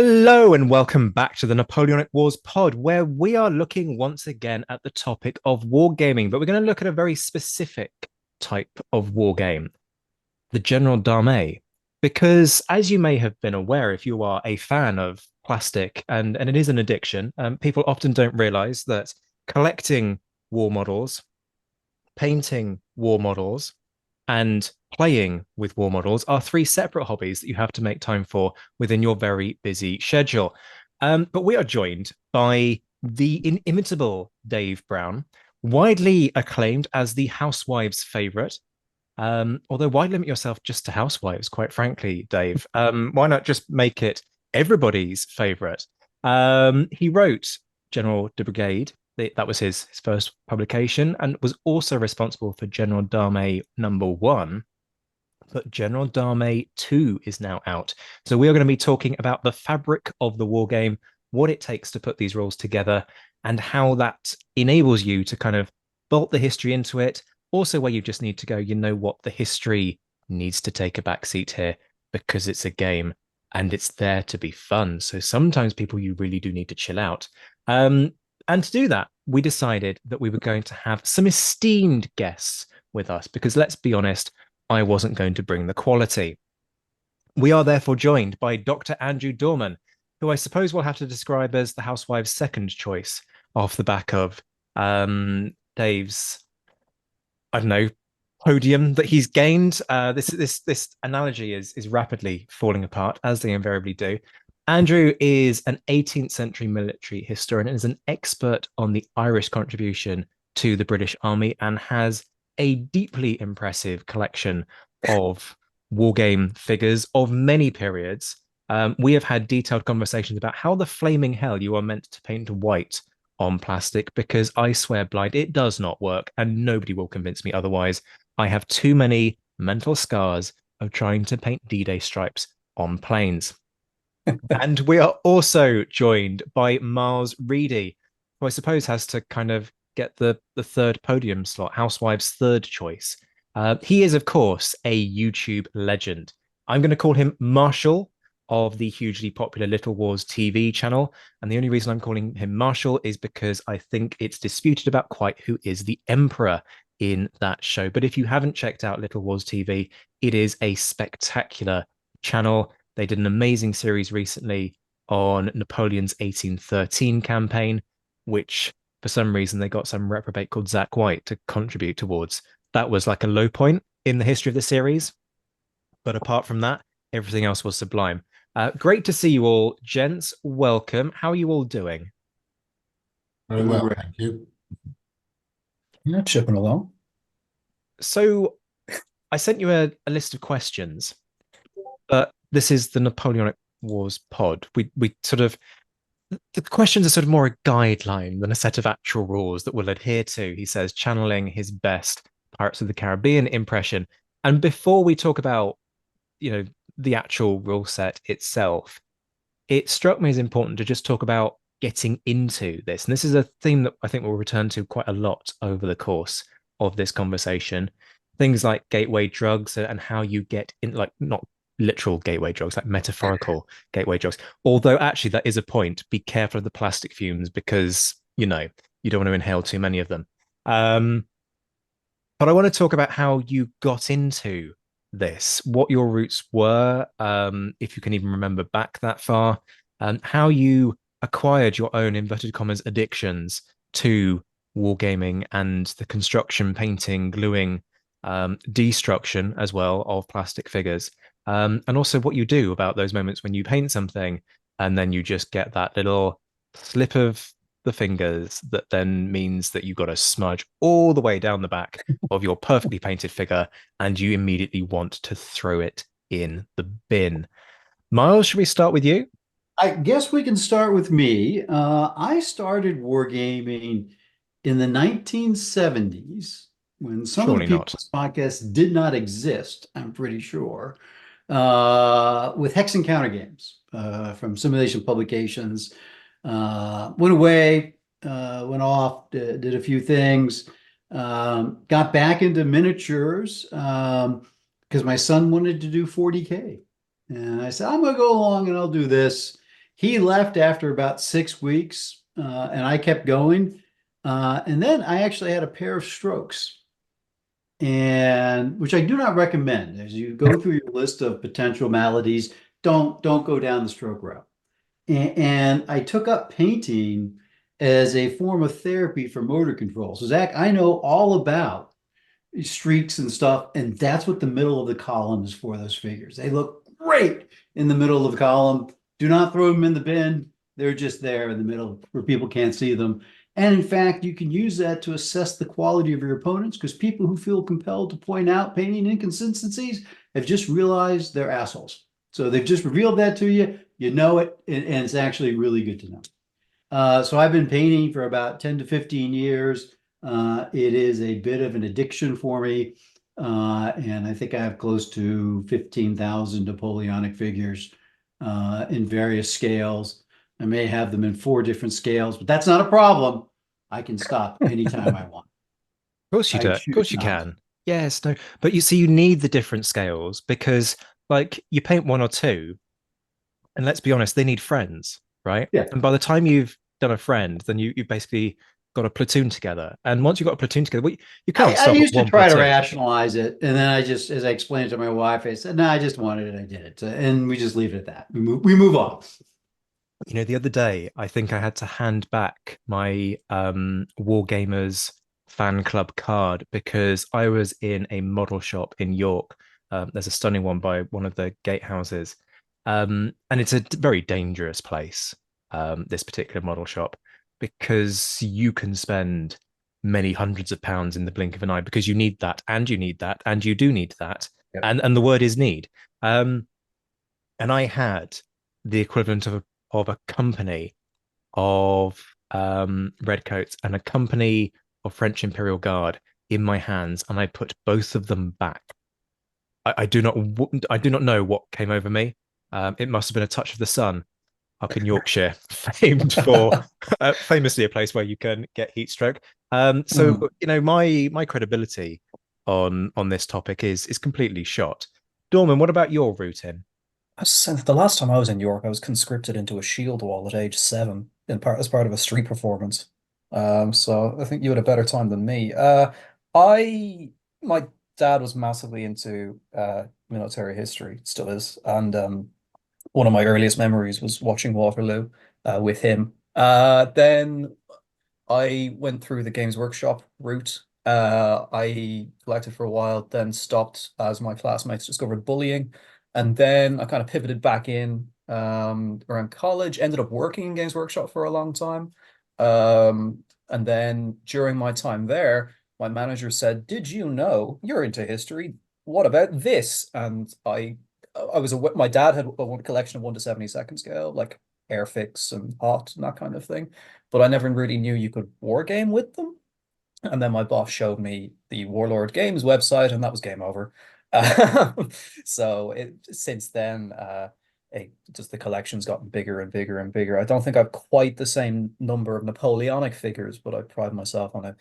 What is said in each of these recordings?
Hello and welcome back to the Napoleonic Wars pod, where we are looking once again at the topic of wargaming, but we're going to look at a very specific type of wargame, the General Dame. Because as you may have been aware, if you are a fan of plastic, and it is an addiction, people often don't realize that collecting war models, painting war models, and playing with war models are three separate hobbies that you have to make time for within your very busy schedule. But we are joined by the inimitable Dave Brown, widely acclaimed as the housewives' favorite. Although, why limit yourself just to housewives, quite frankly, Dave? Why not just make it everybody's favorite? He wrote General de Brigade. That was his first publication, and was also responsible for General Dame #1. But General Dame 2 is now out. So we are going to be talking about the fabric of the war game, what it takes to put these rules together, and how that enables you to kind of bolt the history into it. Also, where you just need to go, you know what, the history needs to take a back seat here because it's a game and it's there to be fun. So sometimes people, you really do need to chill out. And to do that, we decided that we were going to have some esteemed guests with us because let's be honest, I wasn't going to bring the quality. We are therefore joined by Dr. Andrew Dorman, who I suppose we'll have to describe as the housewife's second choice off the back of Dave's, I don't know, podium that he's gained. This analogy is rapidly falling apart, as they invariably do. Andrew is an 18th century military historian and is an expert on the Irish contribution to the British Army and has a deeply impressive collection of wargame figures of many periods. We have had detailed conversations about how the flaming hell you are meant to paint white on plastic because I swear blind, it does not work and nobody will convince me otherwise. I have too many mental scars of trying to paint D-Day stripes on planes. And we are also joined by Miles Reedy, who I suppose has to kind of get the third podium slot, Housewife's third choice. He is, of course, a YouTube legend. I'm going to call him Marshall of the hugely popular Little Wars TV channel. And the only reason I'm calling him Marshall is because I think it's disputed about quite who is the emperor in that show. But if you haven't checked out Little Wars TV, it is a spectacular channel. They did an amazing series recently on Napoleon's 1813 campaign, which for some reason they got some reprobate called Zach White to contribute towards. That was like a low point in the history of the series. But apart from that, everything else was sublime. Great to see you all, gents. Welcome. How are you all doing? Very well, thank you. Yeah, chipping along. So I sent you a list of questions, but this is the Napoleonic Wars pod. We sort of the questions are sort of more a guideline than a set of actual rules that we'll adhere to. He says, channeling his best Pirates of the Caribbean impression. And before we talk about, the actual rule set itself, it struck me as important to just talk about getting into this. And this is a theme that I think we'll return to quite a lot over the course of this conversation. Things like gateway drugs and how you get in, like not literal gateway drugs, like metaphorical gateway drugs. Although actually that is a point. Be careful of the plastic fumes because, you don't want to inhale too many of them. Um, but I want to talk about how you got into this, what your roots were, if you can even remember back that far, how you acquired your own inverted commas addictions to wargaming and the construction, painting, gluing, destruction as well of plastic figures, and also what you do about those moments when you paint something and then you just get that little slip of the fingers that then means that you've got a smudge all the way down the back of your perfectly painted figure and you immediately want to throw it in the bin. Miles, should we start with you? I guess we can start with me. I started wargaming in the 1970s when some of the Surely people not. in this podcast did not exist, I'm pretty sure, with Hex and Counter games from Simulation Publications. Went away, went off, did a few things, got back into miniatures because my son wanted to do 40K. And I said, I'm going to go along and I'll do this. He left after about 6 weeks, and I kept going. And then I actually had a pair of strokes, and which I do not recommend. As you go through your list of potential maladies, don't go down the stroke route. And I took up painting as a form of therapy for motor control. So Zach, I know all about streaks and stuff, and that's what the middle of the column is for, those figures. They look great in the middle of the column. Do not throw them in the bin. They're just there in the middle where people can't see them. And in fact, you can use that to assess the quality of your opponents, because people who feel compelled to point out painting inconsistencies have just realized they're assholes. So they've just revealed that to you. You know it, and it's actually really good to know. So I've been painting for about 10 to 15 years. It is a bit of an addiction for me. And I think I have close to 15,000 Napoleonic figures in various scales. I may have them in 4 different scales, but that's not a problem. I can stop anytime I want. Of course you I do. Of choose course you not. can. Yes, no. But you see, you need the different scales because, like, you paint one or two, and let's be honest, they need friends, right? Yeah. And by the time you've done a friend, then you've basically got a platoon together. And once you've got a platoon together, well, you can't I stop at used to one try to platoon. rationalize it, and then I just, as I explained to my wife, I said, "No, I just wanted it. I did it," and we just leave it at that. We move on. You know, the other day, I think I had to hand back my Wargamers fan club card because I was in a model shop in York. There's a stunning one by one of the gatehouses. And it's a very dangerous place, this particular model shop, because you can spend many hundreds of pounds in the blink of an eye because you need that, and you need that, and you do need that. Yep. And the word is need. And I had the equivalent of a company of redcoats and a company of French Imperial Guard in my hands, and I put both of them back. I do not know what came over me. It must have been a touch of the sun up in Yorkshire, famed for famously a place where you can get heat stroke. So Mm. you know, my credibility on this topic is completely shot. Dorman, what about your route in? Since the last time I was in York, I was conscripted into a shield wall at age 7 as part of a street performance. So I think you had a better time than me. I My dad was massively into military history, still is, and one of my earliest memories was watching Waterloo with him. Then I went through the Games Workshop route. I collected for a while, then stopped as my classmates discovered bullying. And then I kind of pivoted back in around college, ended up working in Games Workshop for a long time. And then during my time there, my manager said, "Did you know you're into history? What about this?" And I was my dad had a collection of 1 to 72nd scale, like Airfix and Hot and that kind of thing, but I never really knew you could war game with them. And then my boss showed me the Warlord Games website, and that was game over. So since then, just the collection's gotten bigger and bigger and bigger. I don't think I've quite the same number of Napoleonic figures, but I pride myself on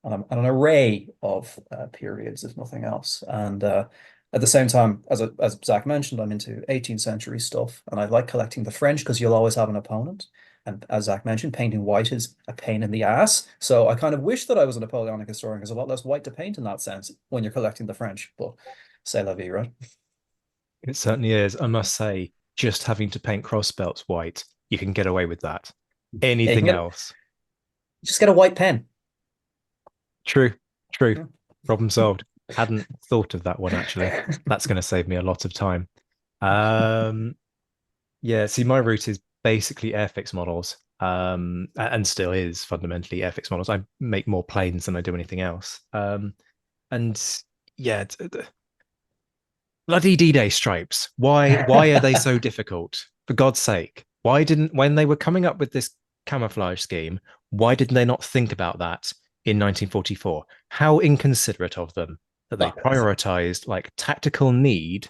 an array of periods, if nothing else. And at the same time, as Zach mentioned, I'm into 18th century stuff, and I like collecting the French because you'll always have an opponent. And as Zach mentioned, painting white is a pain in the ass. So I kind of wish that I was a Napoleonic historian. There's a lot less white to paint in that sense when you're collecting the French. But c'est la vie, right? It certainly is. I must say, just having to paint cross belts white, you can get away with that. Yeah, Anything else? just get a white pen. True, true. Yeah. Problem solved. Hadn't thought of that one actually. That's going to save me a lot of time. Um, yeah, see, my route is basically Airfix models, and still is fundamentally Airfix models. I make more planes than I do anything else. And yeah, bloody D-Day stripes. Why are they so difficult? For God's sake. Why didn't when they were coming up with this camouflage scheme, why didn't they not think about that in 1944? How inconsiderate of them that they prioritized like tactical need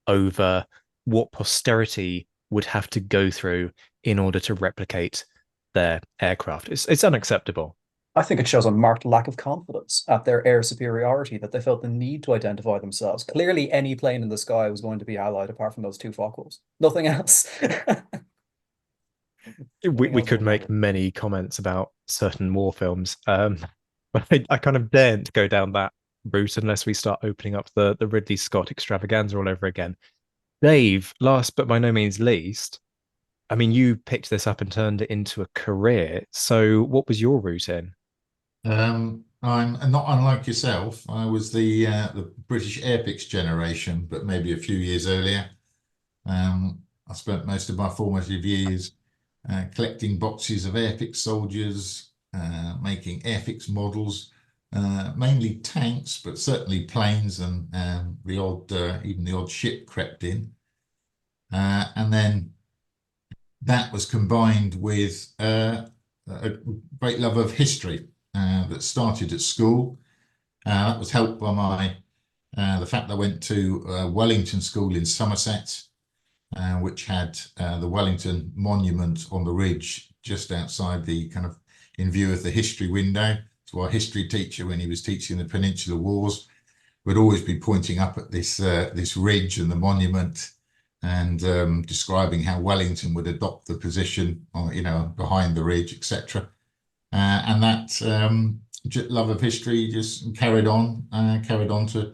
over what posterity would have to go through in order to replicate their aircraft. It's unacceptable. I think it shows a marked lack of confidence at their air superiority that they felt the need to identify themselves. Clearly, any plane in the sky was going to be allied apart from those two Focke-Wulfs. Nothing else. We could make many comments about certain war films, but I kind of daren't go down that route unless we start opening up the Ridley Scott extravaganza all over again. Dave, last but by no means least, I mean, you picked this up and turned it into a career. So, what was your route in? I'm not unlike yourself. I was the British Airpix generation, but maybe a few years earlier. I spent most of my formative years collecting boxes of Airfix soldiers, making Airfix models, mainly tanks, but certainly planes and the odd, even the odd ship crept in. And then that was combined with a great love of history that started at school. That was helped by the fact that I went to Wellington School in Somerset, which had the Wellington Monument on the ridge just outside the kind of in view of the history window. So our history teacher, when he was teaching the Peninsular Wars, would always be pointing up at this ridge and the monument and describing how Wellington would adopt the position, behind the ridge, etc. And that love of history just carried on to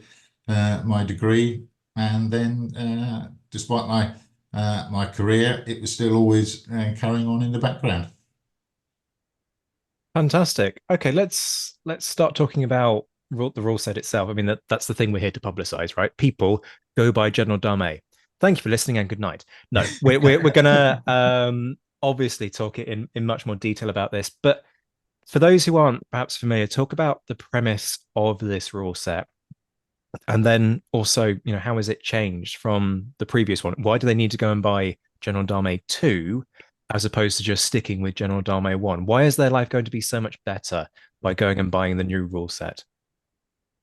my degree, and then despite my career, it was still always carrying on in the background. Fantastic. Okay, let's start talking about the rule set itself. I mean, that's the thing we're here to publicize, right? People go by General Dame. Thank you for listening and good night. No, we're gonna obviously talk it in much more detail about this, but for those who aren't perhaps familiar, talk about the premise of this rule set. And then also, how has it changed from the previous one? Why do they need to go and buy General Dame 2 as opposed to just sticking with General Dame 1? Why is their life going to be so much better by going and buying the new rule set?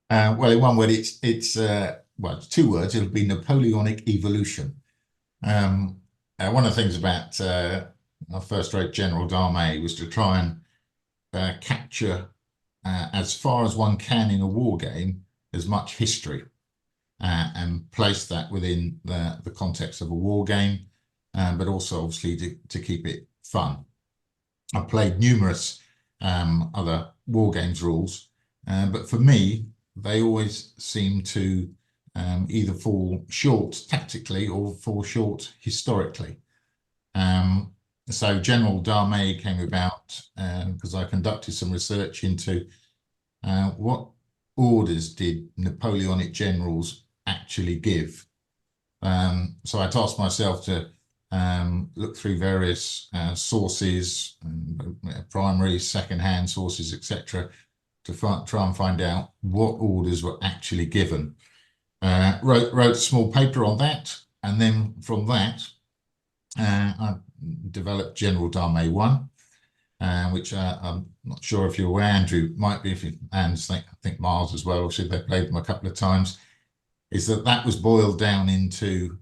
Well, in one word, it's two words. It'll be Napoleonic evolution. One of the things about our first-rate General Dame was to try and capture as far as one can in a war game as much history and place that within the context of a war game, but also obviously to keep it fun. I've played numerous other war games rules, but for me, they always seem to either fall short tactically or fall short historically. So General Dame came about because I conducted some research into what orders did Napoleonic generals actually give. So I tasked myself to look through various sources, primary, second-hand sources, etc., to try and find out what orders were actually given. Wrote a small paper on that, and then from that, I developed General Dame 1, which I'm not sure if you're aware, Andrew might be, and I think Miles as well, obviously they played them a couple of times, is that was boiled down into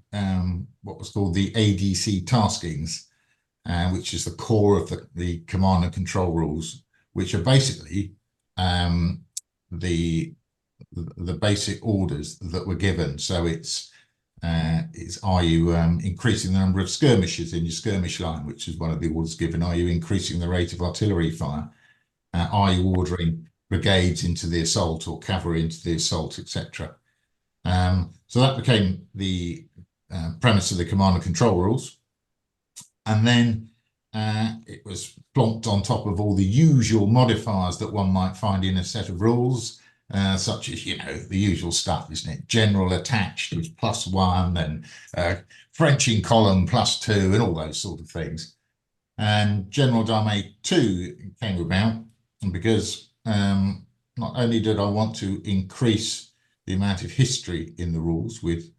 what was called the ADC taskings, which is the core of the command and control rules, which are basically the basic orders that were given. So it's are you increasing the number of skirmishers in your skirmish line, which is one of the orders given? Are you increasing the rate of artillery fire? Are you ordering brigades into the assault or cavalry into the assault, etc.? So that became the premise of the command and control rules. And then it was plonked on top of all the usual modifiers that one might find in a set of rules, such as, the usual stuff, isn't it? General attached was +1 and French in column +2 and all those sort of things. And General Dame 2 came about because not only did I want to increase the amount of history in the rules with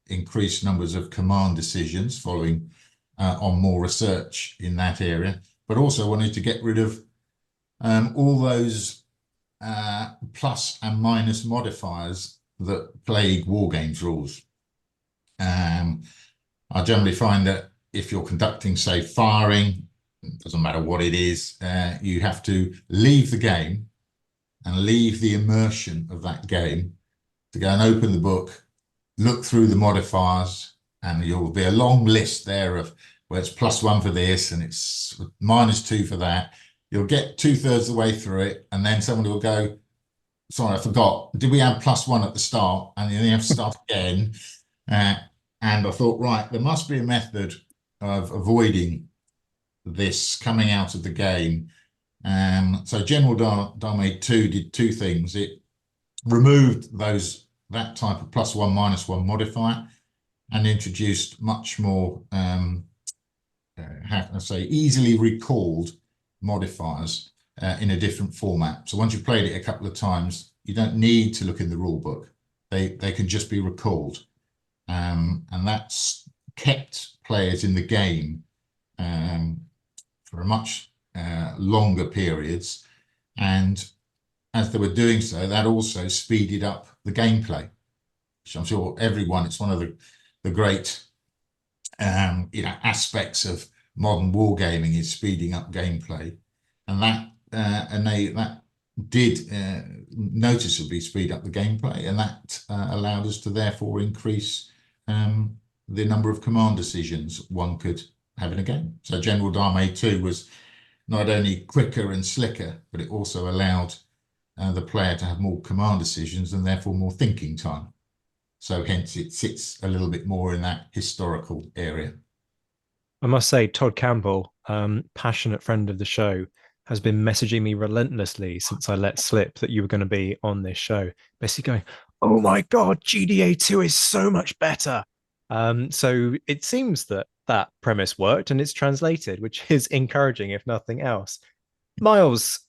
increased numbers of command decisions following on more research in that area, but also wanted to get rid of all those plus and minus modifiers that plague war games rules. I generally find that if you're conducting, say, firing, it doesn't matter what it is, you have to leave the game and leave the immersion of that game to go and open the book, look through the modifiers, and you'll be a long list there of where it's +1 for this and it's -2 for that. You'll get 2/3 of the way through it, and then somebody will go, sorry, I forgot. Did we have +1 at the start? And then you have to start again. And I thought, right, there must be a method of avoiding this coming out of the game. So General Dame 2 did two things. It removed that type of +1, -1 modifier and introduced much more, how can I say, easily recalled modifiers in a different format. So once you've played it a couple of times, you don't need to look in the rule book. They can just be recalled. And that's kept players in the game for a much longer periods. And as they were doing so, that also speeded up the gameplay, which I'm sure everyone, it's one of the great aspects of modern wargaming is speeding up gameplay. And that did noticeably speed up the gameplay, and that allowed us to therefore increase the number of command decisions one could have in a game. So General Dame 2 was not only quicker and slicker, but it also allowed the player to have more command decisions and therefore more thinking time. So hence it sits a little bit more in that historical area. I must say, Todd Campbell, passionate friend of the show, has been messaging me relentlessly since I let slip that you were going to be on this show, basically going, "Oh my God, GDA 2 is so much better." So it seems that that premise worked and it's translated, which is encouraging, if nothing else. Miles,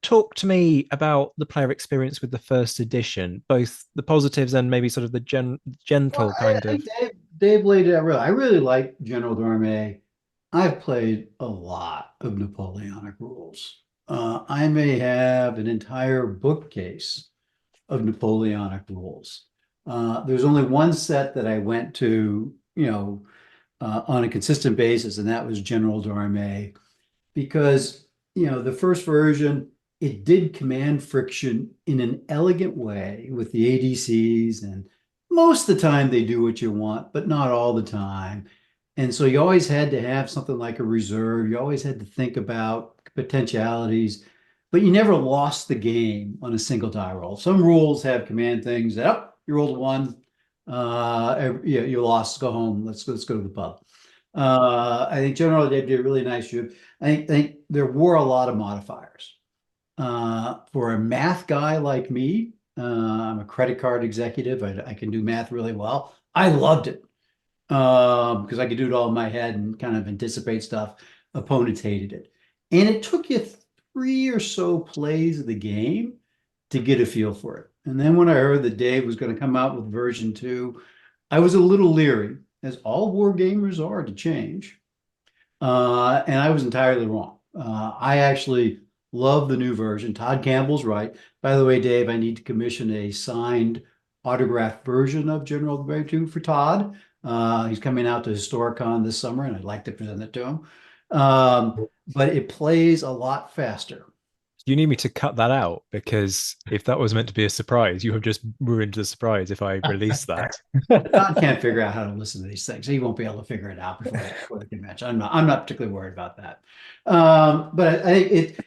talk to me about the player experience with the first edition, both the positives and maybe sort of the gentle kind I of. think Dave laid it out really. I really like General Dorme. I've played a lot of Napoleonic rules. I may have an entire bookcase of Napoleonic rules. There's only one set that I went to, on a consistent basis, and that was General Dorme, because, the first version, it did command friction in an elegant way with the ADCs, and most of the time they do what you want, but not all the time. And so you always had to have something like a reserve. You always had to think about potentialities, but you never lost the game on a single die roll. Some rules have command things that, oh, you rolled a 1, you lost, go home, let's go to the pub. I think generally they did a really nice job. I think there were a lot of modifiers. For a math guy like me, I'm a credit card executive. I can do math really well. I loved it because I could do it all in my head and kind of anticipate stuff. Opponents hated it. And it took you 3 or so plays of the game to get a feel for it. And then when I heard that Dave was going to come out with version 2, I was a little leery, as all war gamers are, to change. And I was entirely wrong. I actually love the new version. Todd Campbell's right. By the way, Dave, I need to commission a signed autographed version of General Dame 2 for Todd. He's coming out to Historicon this summer, and I'd like to present it to him. But it plays a lot faster. You need me to cut that out, because if that was meant to be a surprise, you have just ruined the surprise if I release that. Todd can't figure out how to listen to these things. He won't be able to figure it out before the convention. I'm not particularly worried about that. But I think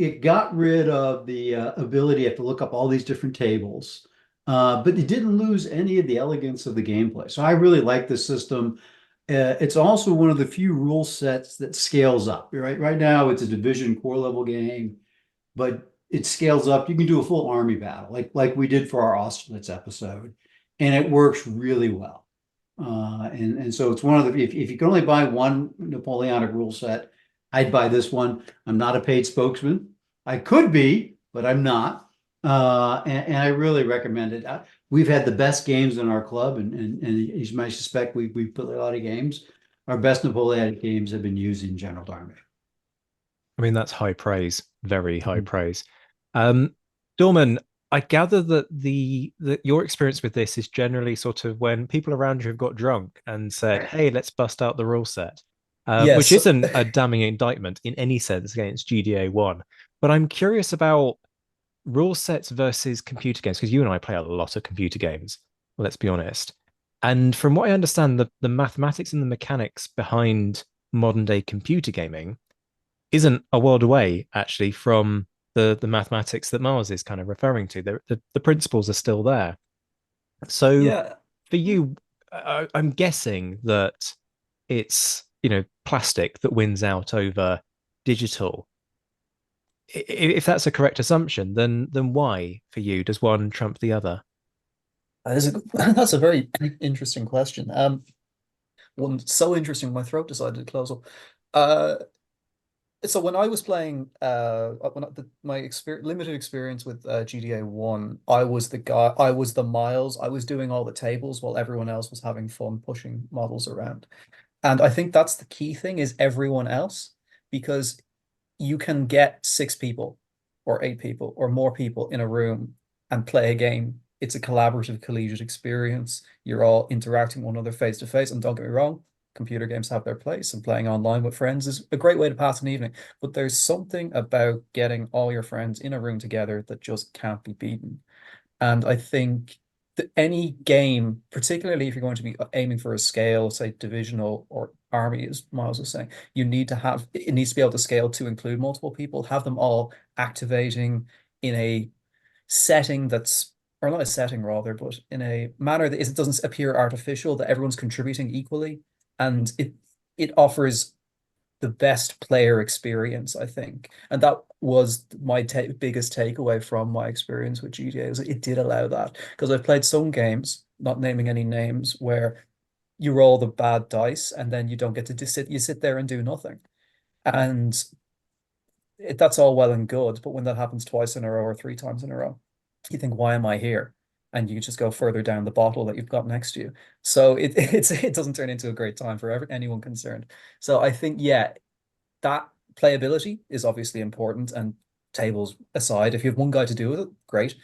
it got rid of the ability to have to look up all these different tables, but it didn't lose any of the elegance of the gameplay. So I really like this system. It's also one of the few rule sets that scales up. Right now, it's a division core level game, but it scales up. You can do a full army battle, like we did for our Austerlitz episode, and it works really well. And so it's one of the, if you can only buy one Napoleonic rule set, I'd buy this one. I'm not a paid spokesman. I could be, but I'm not. And I really recommend it. We've had the best games in our club, and as you might suspect, we put a lot of games. Our best Napoleonic games have been used in General Dorme. I mean, that's high praise, very high praise. Dorman, I gather that your experience with this is generally sort of when people around you have got drunk and said, "Hey, let's bust out the rule set," Yes. which isn't a damning indictment in any sense against GDA 1. But I'm curious about rule sets versus computer games, because you and I play a lot of computer games, let's be honest. And from what I understand, the mathematics and the mechanics behind modern day computer gaming isn't a world away, actually, from the mathematics that Mars is kind of referring to. The principles are still there. So Yeah, for you, I'm guessing that it's, plastic that wins out over digital. If that's a correct assumption, then why for you does one trump the other? that is a, that's a very interesting question. One so interesting, my throat decided to close up. Uh, so when I was playing, my limited experience with GTA 1, I was the guy, I was the Miles, I was doing all the tables while everyone else was having fun pushing models around. And I think that's the key thing is everyone else, because you can get 6 people or 8 people or more people in a room and play a game. It's a collaborative, collegiate experience. You're all interacting with one another face to face. And don't get me wrong, computer games have their place, and playing online with friends is a great way to pass an evening. But there's something about getting all your friends in a room together that just can't be beaten. And I think that any game, particularly if you're going to be aiming for a scale, say divisional or army, as Miles was saying, you need to have it needs to be able to scale to include multiple people, have them all activating in a setting that's, or not a setting rather, but in a manner that it doesn't appear artificial, that everyone's contributing equally, and it offers the best player experience, I think. And that was my biggest takeaway from my experience with GTA is it did allow that. Because I've played some games, not naming any names, where you roll the bad dice and then you don't get to sit, you sit there and do nothing. And that's all well and good, but when that happens twice in a row or 3 times in a row, you think, why am I here? And you just go further down the bottle that you've got next to you. So it doesn't turn into a great time for anyone concerned. So I think, yeah, that playability is obviously important, and tables aside, if you have one guy to do it, great.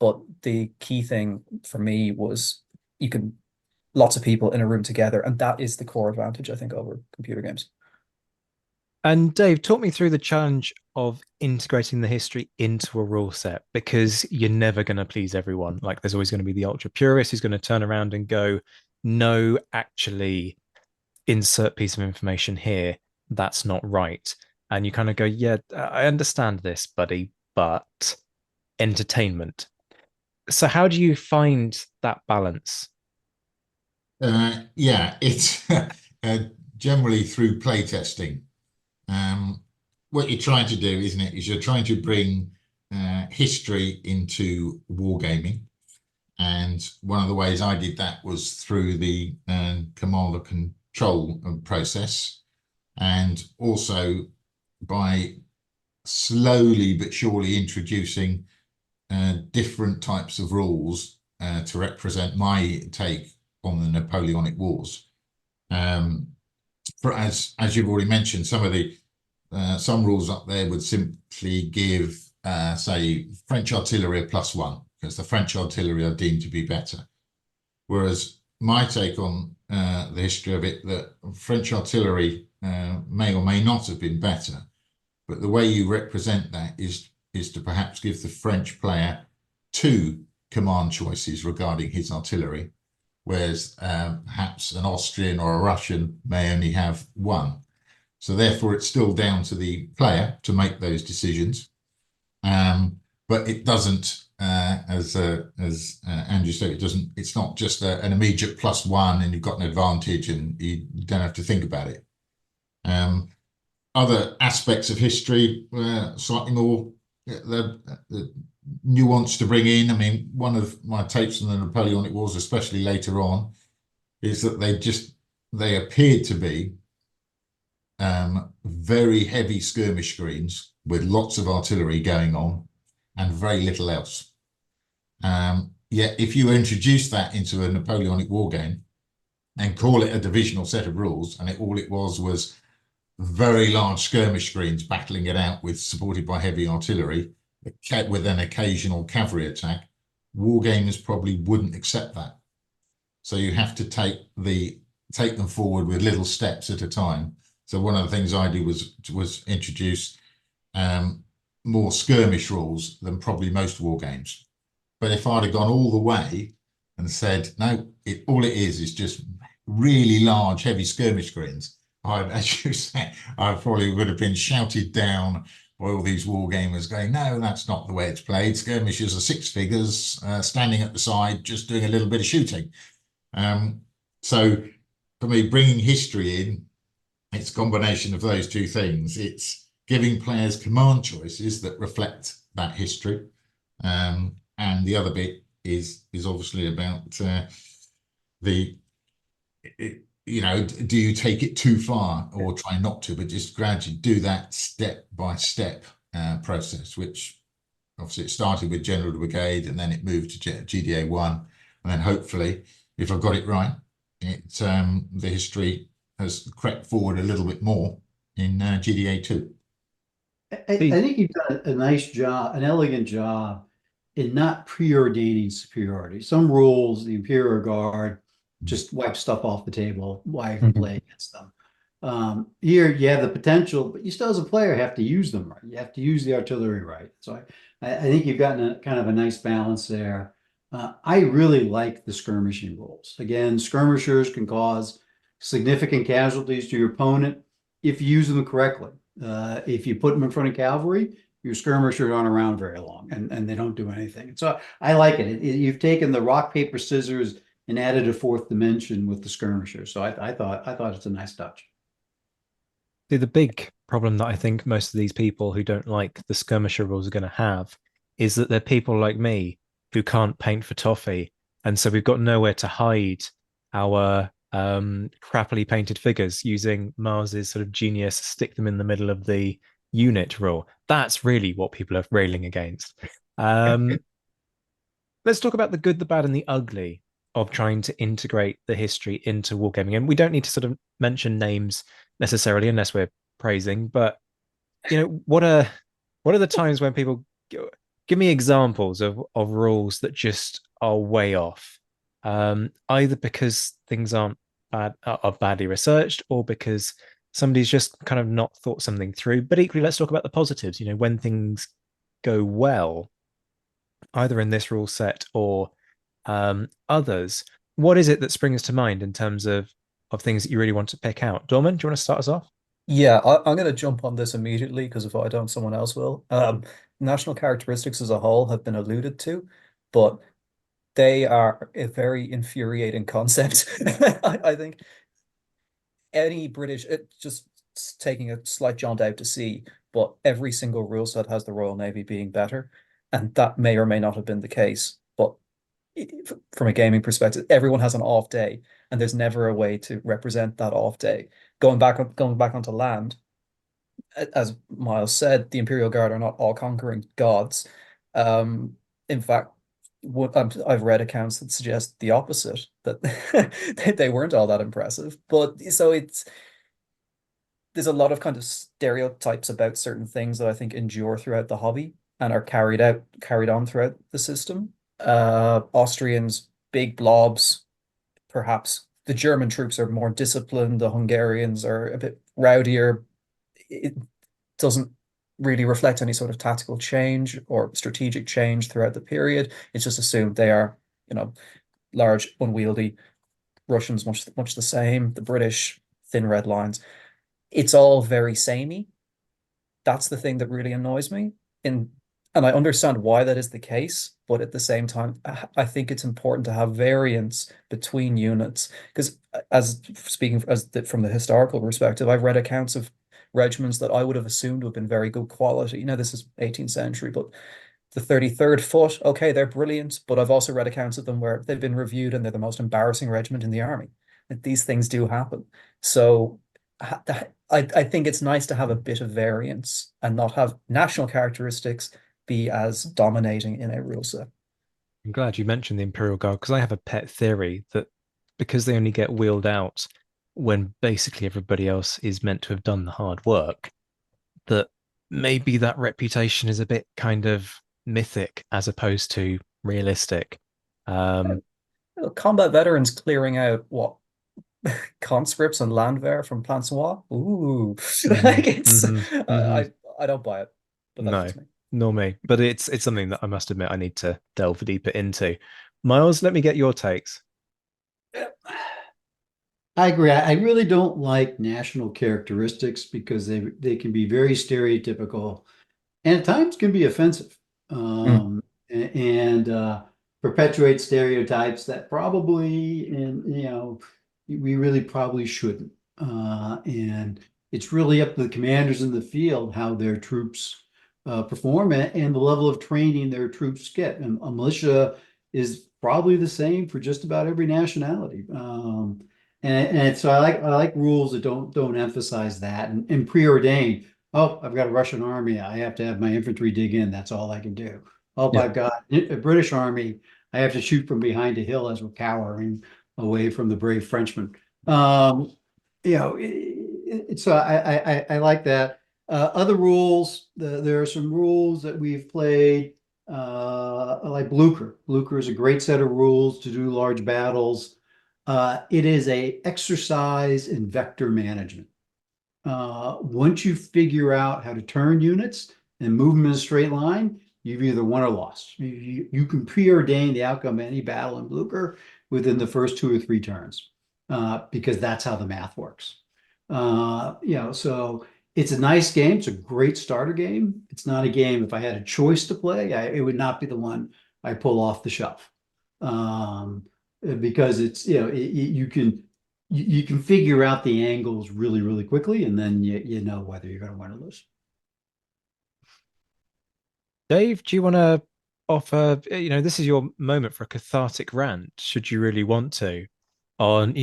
But the key thing for me was you can lots of people in a room together, and that is the core advantage, I think, over computer games. And Dave, talk me through the challenge of integrating the history into a rule set because you're never going to please everyone. Like, there's always going to be the ultra purist who's going to turn around and go, no, actually, insert piece of information here. That's not right. And you kind of go, yeah, I understand this, buddy, but entertainment. So, how do you find that balance? Yeah, it's generally through playtesting. What you're trying to do, isn't it, is you're trying to bring history into wargaming. And one of the ways I did that was through the command and control process, and also by slowly but surely introducing different types of rules to represent my take on the Napoleonic Wars. As you've already mentioned, some rules up there would simply give, say, French artillery a +1 because the French artillery are deemed to be better. Whereas my take on the history of it, that French artillery may or may not have been better, but the way you represent that is to perhaps give the French player 2 command choices regarding his artillery, whereas perhaps an Austrian or a Russian may only have 1. So therefore, it's still down to the player to make those decisions. But it doesn't, as Andrew said, it doesn't. It's not just an immediate +1 and you've got an advantage and you don't have to think about it. Other aspects of history, slightly more the nuance to bring in. I mean, one of my takes on the Napoleonic Wars, especially later on, is that they appeared to be very heavy skirmish screens with lots of artillery going on and very little else. Yet if you introduce that into a Napoleonic war game and call it a divisional set of rules, and all it was very large skirmish screens battling it out with supported by heavy artillery with an occasional cavalry attack, war gamers probably wouldn't accept that. So you have to take them forward with little steps at a time. So one of the things I did was introduce more skirmish rules than probably most war games. But if I'd have gone all the way and said, no, all it is just really large, heavy skirmish screens, as you say, I probably would have been shouted down by all these war gamers going, no, that's not the way it's played. Skirmishes are six figures, standing at the side, just doing a little bit of shooting. So for me, bringing history in, it's a combination of those two things. It's giving players command choices that reflect that history. And the other bit is obviously about do you take it too far or try not to, but just gradually do that step by step process, which obviously it started with General Brigade and then it moved to GDA 1. And then hopefully, if I've got it right, the history has crept forward a little bit more in GDA 2. I think you've done a nice job, an elegant job in not preordaining superiority. Some rules, the Imperial Guard just wipe stuff off the table. Why play against them? Here you have the potential, but you still as a player have to use them right. You have to use the artillery right. So I think you've gotten a kind of a nice balance there. I really like the skirmishing rules. Again, skirmishers can cause significant casualties to your opponent if you use them correctly. If you put them in front of cavalry, your skirmishers aren't around very long and they don't do anything. So I like it. You've taken the rock, paper, scissors and added a fourth dimension with the skirmishers. So I thought it's a nice touch. See, the big problem that I think most of these people who don't like the skirmisher rules are going to have is that they're people like me who can't paint for toffee. And so we've got nowhere to hide our crappily painted figures using Mars's sort of genius, stick them in the middle of the unit rule. That's really what people are railing against. Let's talk about the good, the bad, and the ugly of trying to integrate the history into wargaming. And we don't need to sort of mention names necessarily unless we're praising, but what are the times when people give me examples of rules that just are way off, either because things are badly researched or because somebody's just kind of not thought something through. But equally, let's talk about the positives. When things go well, either in this rule set or others, what is it that springs to mind in terms of things that you really want to pick out? Dorman, do you want to start us off? Yeah, I'm going to jump on this immediately because if I don't, someone else will. National characteristics as a whole have been alluded to, but they are a very infuriating concept. I think any British, just taking a slight jaunt out to sea, but every single rule set has the Royal Navy being better, and that may or may not have been the case. But from a gaming perspective, everyone has an off day, and there's never a way to represent that off day. Going back onto land, as Miles said, the Imperial Guard are not all conquering gods. In fact, I've read accounts that suggest the opposite, that they weren't all that impressive. But so there's a lot of kind of stereotypes about certain things that I think endure throughout the hobby and are carried on throughout the system. Austrians, big blobs, perhaps the German troops are more disciplined, the Hungarians are a bit rowdier. It doesn't really reflect any sort of tactical change or strategic change throughout the period. It's just assumed they are, large, unwieldy. Russians much the same. The British, thin red lines. It's all very samey. That's the thing that really annoys me. And I understand why that is the case, but at the same time, I think it's important to have variance between units. Because from the historical perspective, I've read accounts of regiments that I would have assumed would have been very good quality. This is 18th century, but the 33rd Foot, okay, they're brilliant, but I've also read accounts of them where they've been reviewed and they're the most embarrassing regiment in the army. These things do happen. So I think it's nice to have a bit of variance and not have national characteristics be as dominating in a rule set. I'm glad you mentioned the Imperial Guard because I have a pet theory that because they only get wheeled out when basically everybody else is meant to have done the hard work, that maybe that reputation is a bit kind of mythic as opposed to realistic. Combat veterans clearing out what conscripts and landwehr from Plansois. Ooh, I don't buy it, but that's just me. Nor me. But it's something that I must admit I need to delve deeper into. Miles, let me get your takes. I agree. I really don't like national characteristics because they can be very stereotypical and at times can be offensive. Mm. And perpetuate stereotypes that probably and we really probably shouldn't. And it's really up to the commanders in the field how their troops perform and the level of training their troops get. And a militia is probably the same for just about every nationality. And so I like rules that don't emphasize that and preordain. Oh, I've got a Russian army. I have to have my infantry dig in. That's all I can do. Oh, Yeah. I've got a British army. I have to shoot from behind a hill as we're cowering away from the brave Frenchmen. So I like that. Other rules, there are some rules that we've played, like Blucher. Blucher is a great set of rules to do large battles. It is a exercise in vector management. Once you figure out how to turn units and move them in a straight line, you've either won or lost. You can preordain the outcome of any battle in Blucher within the first 2 or 3 turns, because that's how the math works. So it's a nice game. It's a great starter game. It's not a game, if I had a choice to play, it would not be the one I pull off the shelf. Because it's, you can figure out the angles really, really quickly, and then you know whether you're going to win or lose. Dave, do you want to offer, this is your moment for a cathartic rant, should you really want to, on,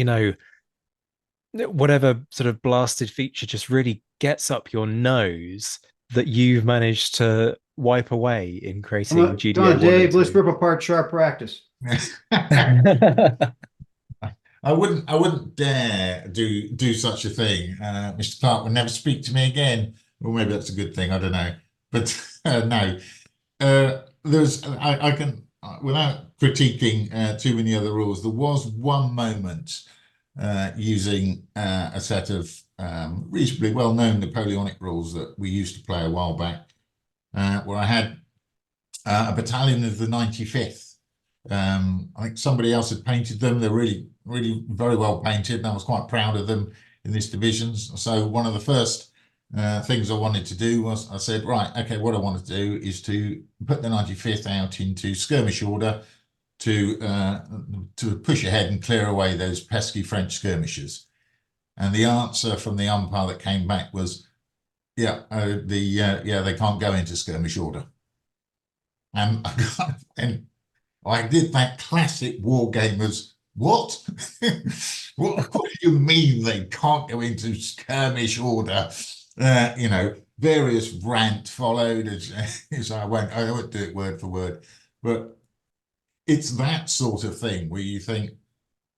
whatever sort of blasted feature just really gets up your nose that you've managed to wipe away in creating Come on, GDO 1 and Dave, let's 2. rip apart sharp practice. I wouldn't dare do such a thing. Mr. Clark would never speak to me again. Or maybe that's a good thing. I don't know. But no, I can, without critiquing too many other rules, there was one moment using a set of reasonably well-known Napoleonic rules that we used to play a while back, where I had a battalion of the 95th. I think somebody else had painted them. They're really, really very well painted, and I was quite proud of them in this division. So one of the first things I wanted to do was I said, right, okay, what I want to do is to put the 95th out into skirmish order to push ahead and clear away those pesky French skirmishers. And the answer from the umpire that came back was, yeah, they can't go into skirmish order. And I did that classic war gamers. What? what do you mean they can't go into skirmish order? Various rant followed as I won't do it word for word, but it's that sort of thing where you think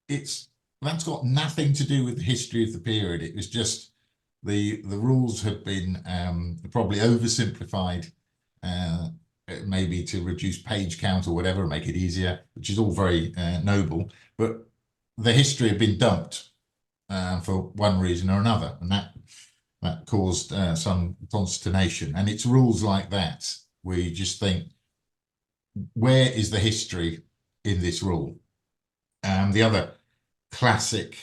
that's got nothing to do with the history of the period. It was just the rules have been probably oversimplified, maybe to reduce page count or whatever, make it easier, which is all very noble. But the history had been dumped for one reason or another, and that caused some consternation. And it's rules like that where you just think, where is the history in this rule? The other classic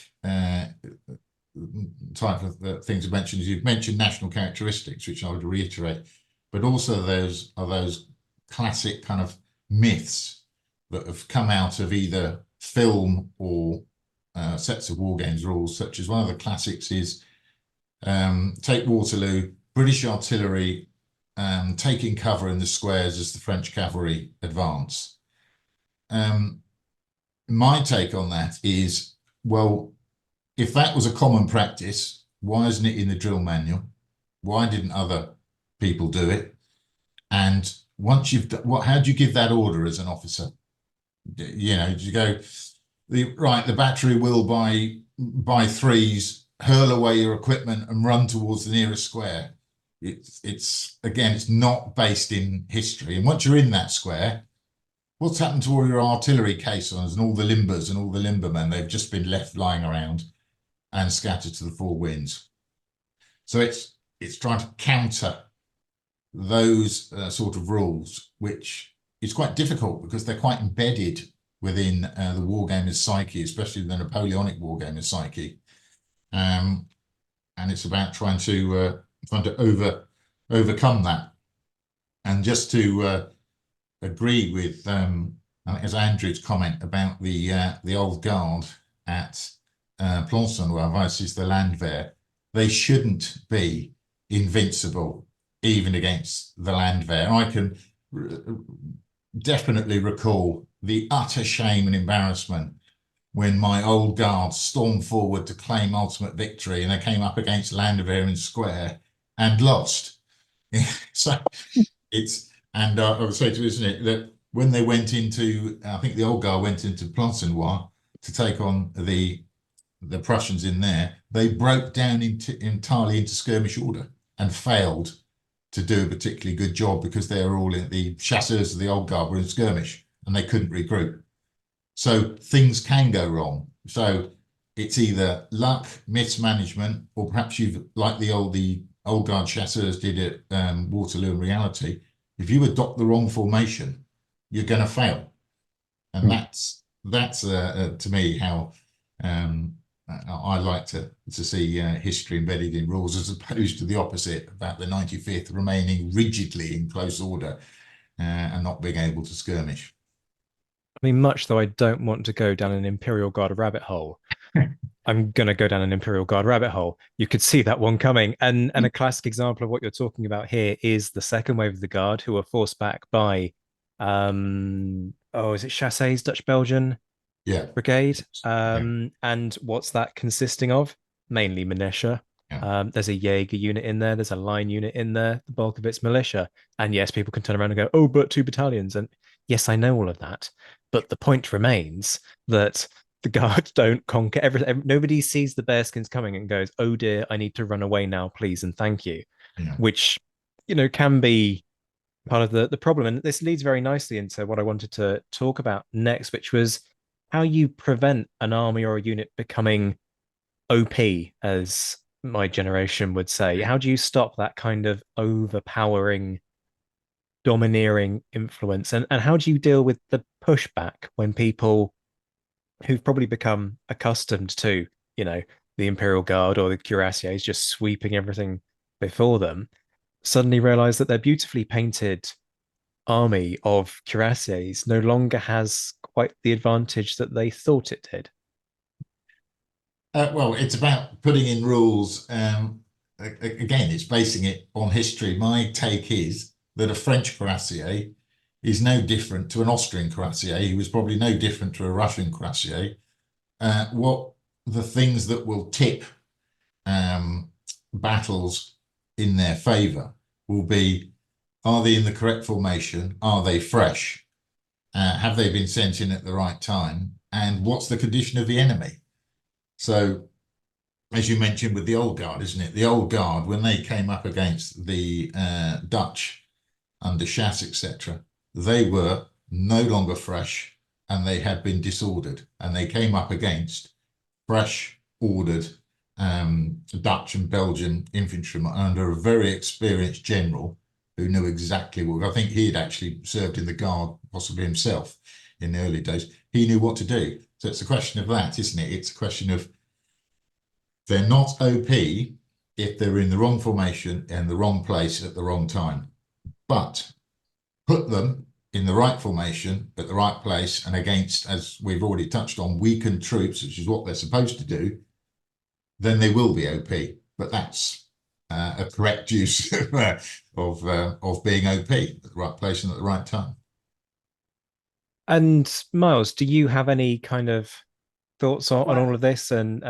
type of things to mention is you've mentioned national characteristics, which I would reiterate, but also those classic kind of myths that have come out of either film or sets of war games rules, such as one of the classics is take Waterloo, British artillery taking cover in the squares as the French cavalry advance. My take on that is, well, if that was a common practice, why isn't it in the drill manual? Why didn't other people do it? And once you've done, how do you give that order as an officer? Do you go, the battery will by threes hurl away your equipment and run towards the nearest square. It's not based in history. And once you're in that square, what's happened to all your artillery caissons and all the limbers and all the limbermen? They've just been left lying around and scattered to the four winds. So it's trying to counter those sort of rules, which is quite difficult because they're quite embedded within the wargamer's psyche, especially the Napoleonic wargamer's psyche. And it's about trying to overcome that. And just to agree with as Andrew's comment about the old guard at Plancenoit versus the Landwehr, they shouldn't be invincible even against the Landwehr. I can definitely recall the utter shame and embarrassment when my old guard stormed forward to claim ultimate victory, and they came up against Landwehr in square and lost. So it's, and I would say to you, isn't it, that when they went into, I think the old guard went into Plancenoit to take on the Prussians in there, they broke down entirely into skirmish order and failed to do a particularly good job because they were all in, the chasseurs of the old guard were in skirmish and they couldn't regroup. So things can go wrong. So it's either luck, mismanagement, or perhaps you've, like the old guard chasseurs did at Waterloo in reality, if you adopt the wrong formation, you're going to fail. And that's to me how I like to see history embedded in rules, as opposed to the opposite, about the 95th remaining rigidly in close order and not being able to skirmish. I mean, much though I don't want to go down an Imperial Guard rabbit hole, I'm going to go down an Imperial Guard rabbit hole. You could see that one coming. And a classic example of what you're talking about here is the second wave of the Guard, who were forced back by, is it Chassé's Dutch Belgian Brigade? And what's that consisting of? Mainly militia. There's a Jaeger unit in there. There's a line unit in there. The bulk of it's militia. And yes, people can turn around and go, oh, but 2 battalions. And yes, I know all of that. But the point remains that the Guard don't conquer everything. Nobody sees the bearskins coming and goes, oh dear, I need to run away now, please and thank you. Which, can be part of the problem. And this leads very nicely into what I wanted to talk about next, which was how you prevent an army or a unit becoming OP, as my generation would say. How do you stop that kind of overpowering, domineering influence? And how do you deal with the pushback when people who've probably become accustomed to, the Imperial Guard or the cuirassiers just sweeping everything before them, suddenly realize that their beautifully painted army of cuirassiers no longer has quite the advantage that they thought it did? Well, it's about putting in rules. Again, it's basing it on history. My take is that a French cuirassier is no different to an Austrian cuirassier. He was probably no different to a Russian cuirassier. What the things that will tip battles in their favor will be, are they in the correct formation? Are they fresh? Have they been sent in at the right time? And what's the condition of the enemy? So, as you mentioned with the old guard, isn't it? The old guard, when they came up against the Dutch under Chasse, etc., they were no longer fresh and they had been disordered, and they came up against fresh, ordered Dutch and Belgian infantrymen under a very experienced general who knew exactly what, I think he had actually served in the Guard, possibly himself, in the early days. He knew what to do. So it's a question of that, isn't it? It's a question of, they're not OP if they're in the wrong formation and the wrong place at the wrong time. But put them in the right formation at the right place and against, as we've already touched on, weakened troops, which is what they're supposed to do, then they will be OP. But that's a correct use of being OP at the right place and at the right time. And Miles, do you have any kind of thoughts on all of this and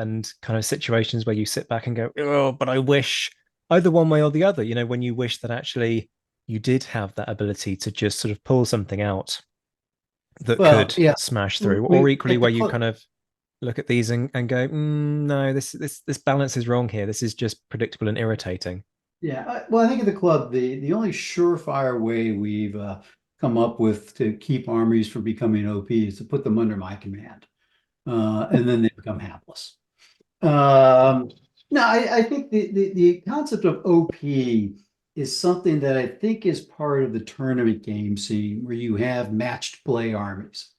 kind of situations where you sit back and go, oh, but I wish either one way or the other, when you wish that actually you did have that ability to just sort of pull something out that could smash through, or equally where you kind of look at these and go, no, this balance is wrong here. This is just predictable and irritating. Yeah, well, I think at the club, the only surefire way we've come up with to keep armies from becoming OP is to put them under my command, and then they become hapless. No, I think the concept of OP is something that I think is part of the tournament game scene, where you have matched play armies.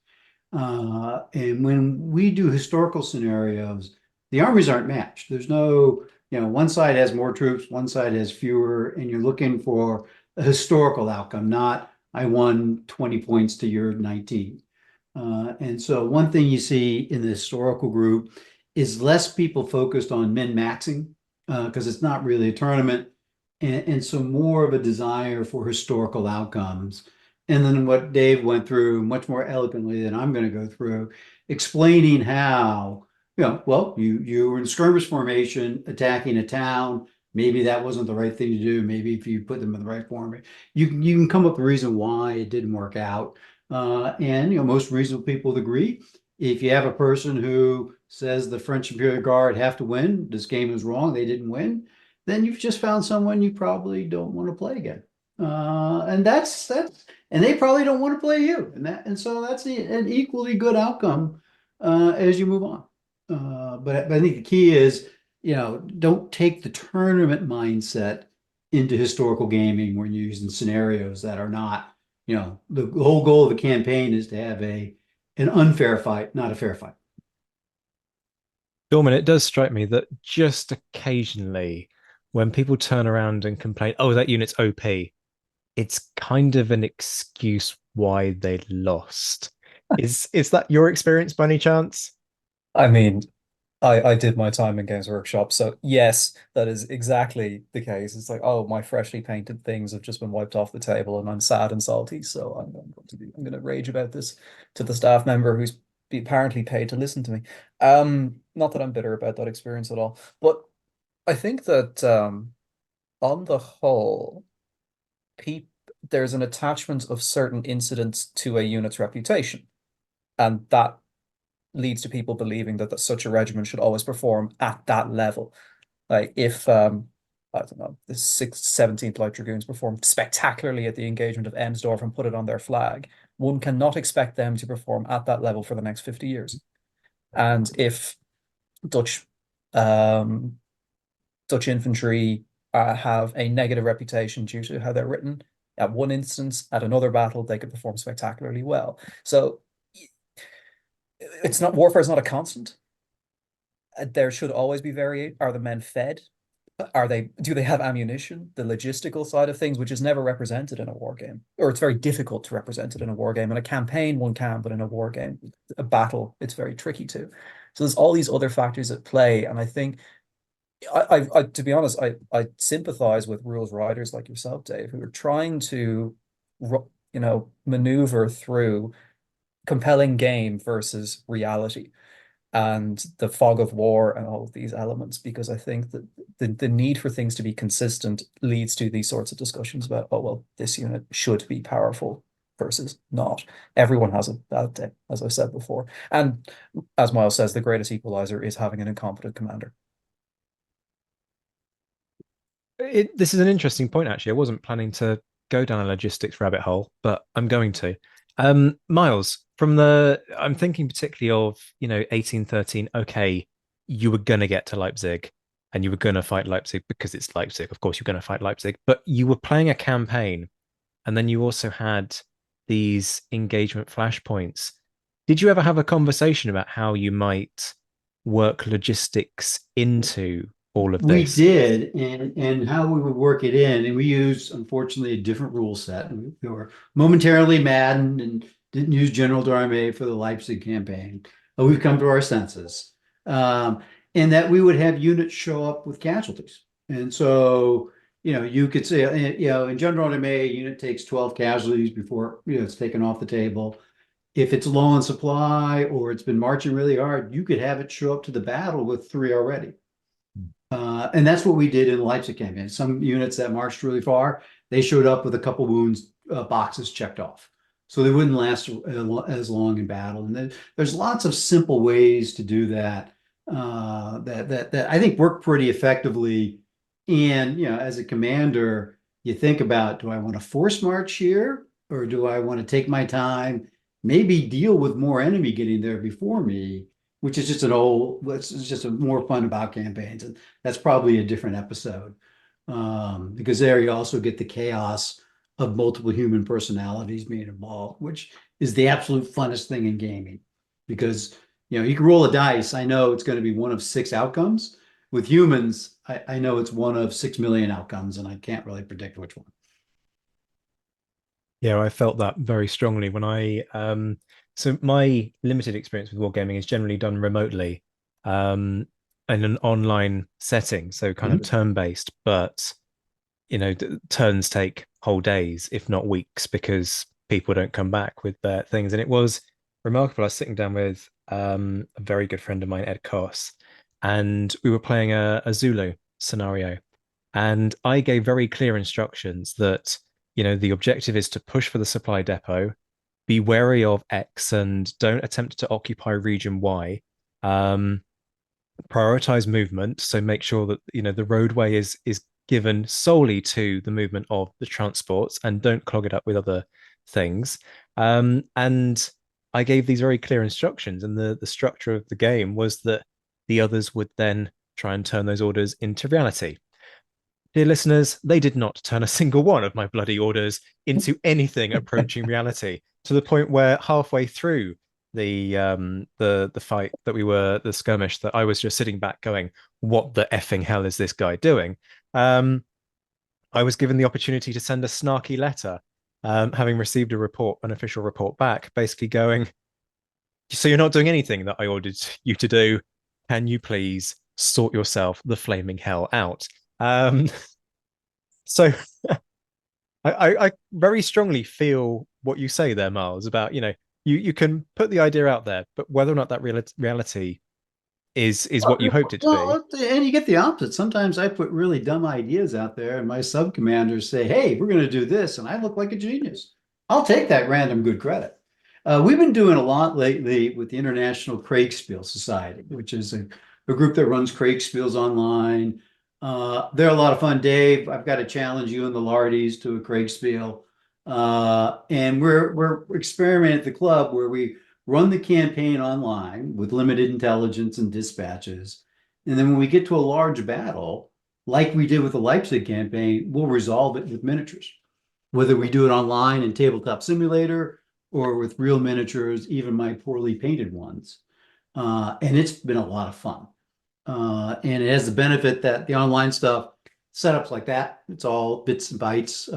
And when we do historical scenarios, the armies aren't matched. There's no, one side has more troops, one side has fewer, and you're looking for a historical outcome, not I won 20 points to your 19. And so one thing you see in the historical group is less people focused on min-maxing because it's not really a tournament. And so more of a desire for historical outcomes. And then what Dave went through much more eloquently than I'm going to go through, explaining how, well, you were in skirmish formation attacking a town. Maybe that wasn't the right thing to do. Maybe if you put them in the right form, you can come up with a reason why it didn't work out. And most reasonable people would agree. If you have a person who says the French Imperial Guard have to win, this game is wrong, they didn't win, then you've just found someone you probably don't want to play again. And that's and they probably don't want to play you. And so that's an equally good outcome as you move on. But I think the key is, don't take the tournament mindset into historical gaming when you're using scenarios that are not, the whole goal of the campaign is to have an unfair fight, not a fair fight. Dorman, it does strike me that just occasionally when people turn around and complain, oh, that unit's OP, it's kind of an excuse why they lost. Is that your experience by any chance? I mean, I did my time in Games Workshop, so yes, that is exactly the case. It's like, oh, my freshly painted things have just been wiped off the table, and I'm sad and salty. So I'm going to rage about this to the staff member who's apparently paid to listen to me. Not that I'm bitter about that experience at all, but I think that on the whole, peop there's an attachment of certain incidents to a unit's reputation, and that leads to people believing that such a regiment should always perform at that level. Like if I don't know, the 17th Light Dragoons performed spectacularly at the engagement of Emsdorf and put it on their flag, one cannot expect them to perform at that level for the next 50 years. And if Dutch Dutch infantry have a negative reputation due to how they're written, at one instance, at another battle, they could perform spectacularly well. So it's not warfare is not a constant. There should always be variation. Are the men fed? Do they have ammunition? The logistical side of things, which is never represented in a war game, or it's very difficult to represent it in a war game. In a campaign, one can, but in a war game, a battle, it's very tricky to. So there's all these other factors at play, and I think to be honest, I sympathize with rules writers like yourself, Dave, who are trying to, maneuver through compelling game versus reality and the fog of war and all of these elements, because I think that the need for things to be consistent leads to these sorts of discussions about, oh, well, this unit should be powerful versus not. Everyone has a bad day, as I said before. And as Miles says, the greatest equalizer is having an incompetent commander. This is an interesting point, actually. I wasn't planning to go down a logistics rabbit hole, but I'm going to. Miles, I'm thinking particularly of, 1813. Okay, you were going to get to Leipzig and you were going to fight Leipzig because it's Leipzig. Of course, you're going to fight Leipzig, but you were playing a campaign and then you also had these engagement flashpoints. Did you ever have a conversation about how you might work logistics into all of We this? did, and how we would work it in, and we used, unfortunately, a different rule set. We were momentarily maddened and didn't use General Dorman for the Leipzig campaign, but we've come to our senses. And that we would have units show up with casualties. And so, you could say, in General Dorman, a unit takes 12 casualties before, it's taken off the table. If it's low on supply or it's been marching really hard, you could have it show up to the battle with 3 already. And that's what we did in the Leipzig campaign. Some units that marched really far, they showed up with a couple wounds boxes checked off. So they wouldn't last as long in battle. And then there's lots of simple ways to do that that I think work pretty effectively. And, as a commander, you think about, do I want to force march here? Or do I want to take my time, maybe deal with more enemy getting there before me? Which is just it's just a more fun about campaigns. And that's probably a different episode. Because there you also get the chaos of multiple human personalities being involved, which is the absolute funnest thing in gaming. Because, you know, you can roll a dice. I know it's going to be one of 6 outcomes. With humans, I know it's one of 6 million outcomes, and I can't really predict which one. Yeah, I felt that very strongly when so my limited experience with wargaming is generally done remotely, um, in an online setting, so kind of turn-based, but you know, turns take whole days, if not weeks, because people don't come back with their things. And it was remarkable. I was sitting down with a very good friend of mine, Ed Koss, and we were playing a Zulu scenario. And I gave very clear instructions that, you know, the objective is to push for the supply depot, be wary of X, and don't attempt to occupy region Y. Um, Prioritize movement, so make sure that, you know, the roadway is given solely to the movement of the transports, and don't clog it up with other things. And I gave these very clear instructions, and the structure of the game was that the others would then try and turn those orders into reality. Dear listeners, they did not turn a single one of my bloody orders into anything approaching reality, to the point where halfway through the fight that the skirmish, that I was just sitting back going, what the effing hell is this guy doing? I was given the opportunity to send a snarky letter, having received an official report back, basically going, so you're not doing anything that I ordered you to do. Can you please sort yourself the flaming hell out? So I very strongly feel what you say there, Miles, about, you know, you can put the idea out there, but whether or not that reality is what you hoped it to be. Well, and you get the opposite. Sometimes I put really dumb ideas out there, and my sub-commanders say, "Hey, we're going to do this," and I look like a genius. I'll take that random good credit. We've been doing a lot lately with the International Kriegspiel Society, which is a group that runs Kriegspiels online. They're a lot of fun. Dave, I've got to challenge you and the Lardies to a Kriegspiel. And we're experimenting at the club where we run the campaign online with limited intelligence and dispatches. And then when we get to a large battle, like we did with the Leipzig campaign, we'll resolve it with miniatures, whether we do it online in Tabletop Simulator or with real miniatures, even my poorly painted ones. And it's been a lot of fun. And it has the benefit that the online stuff, setups like that, it's all bits and bytes.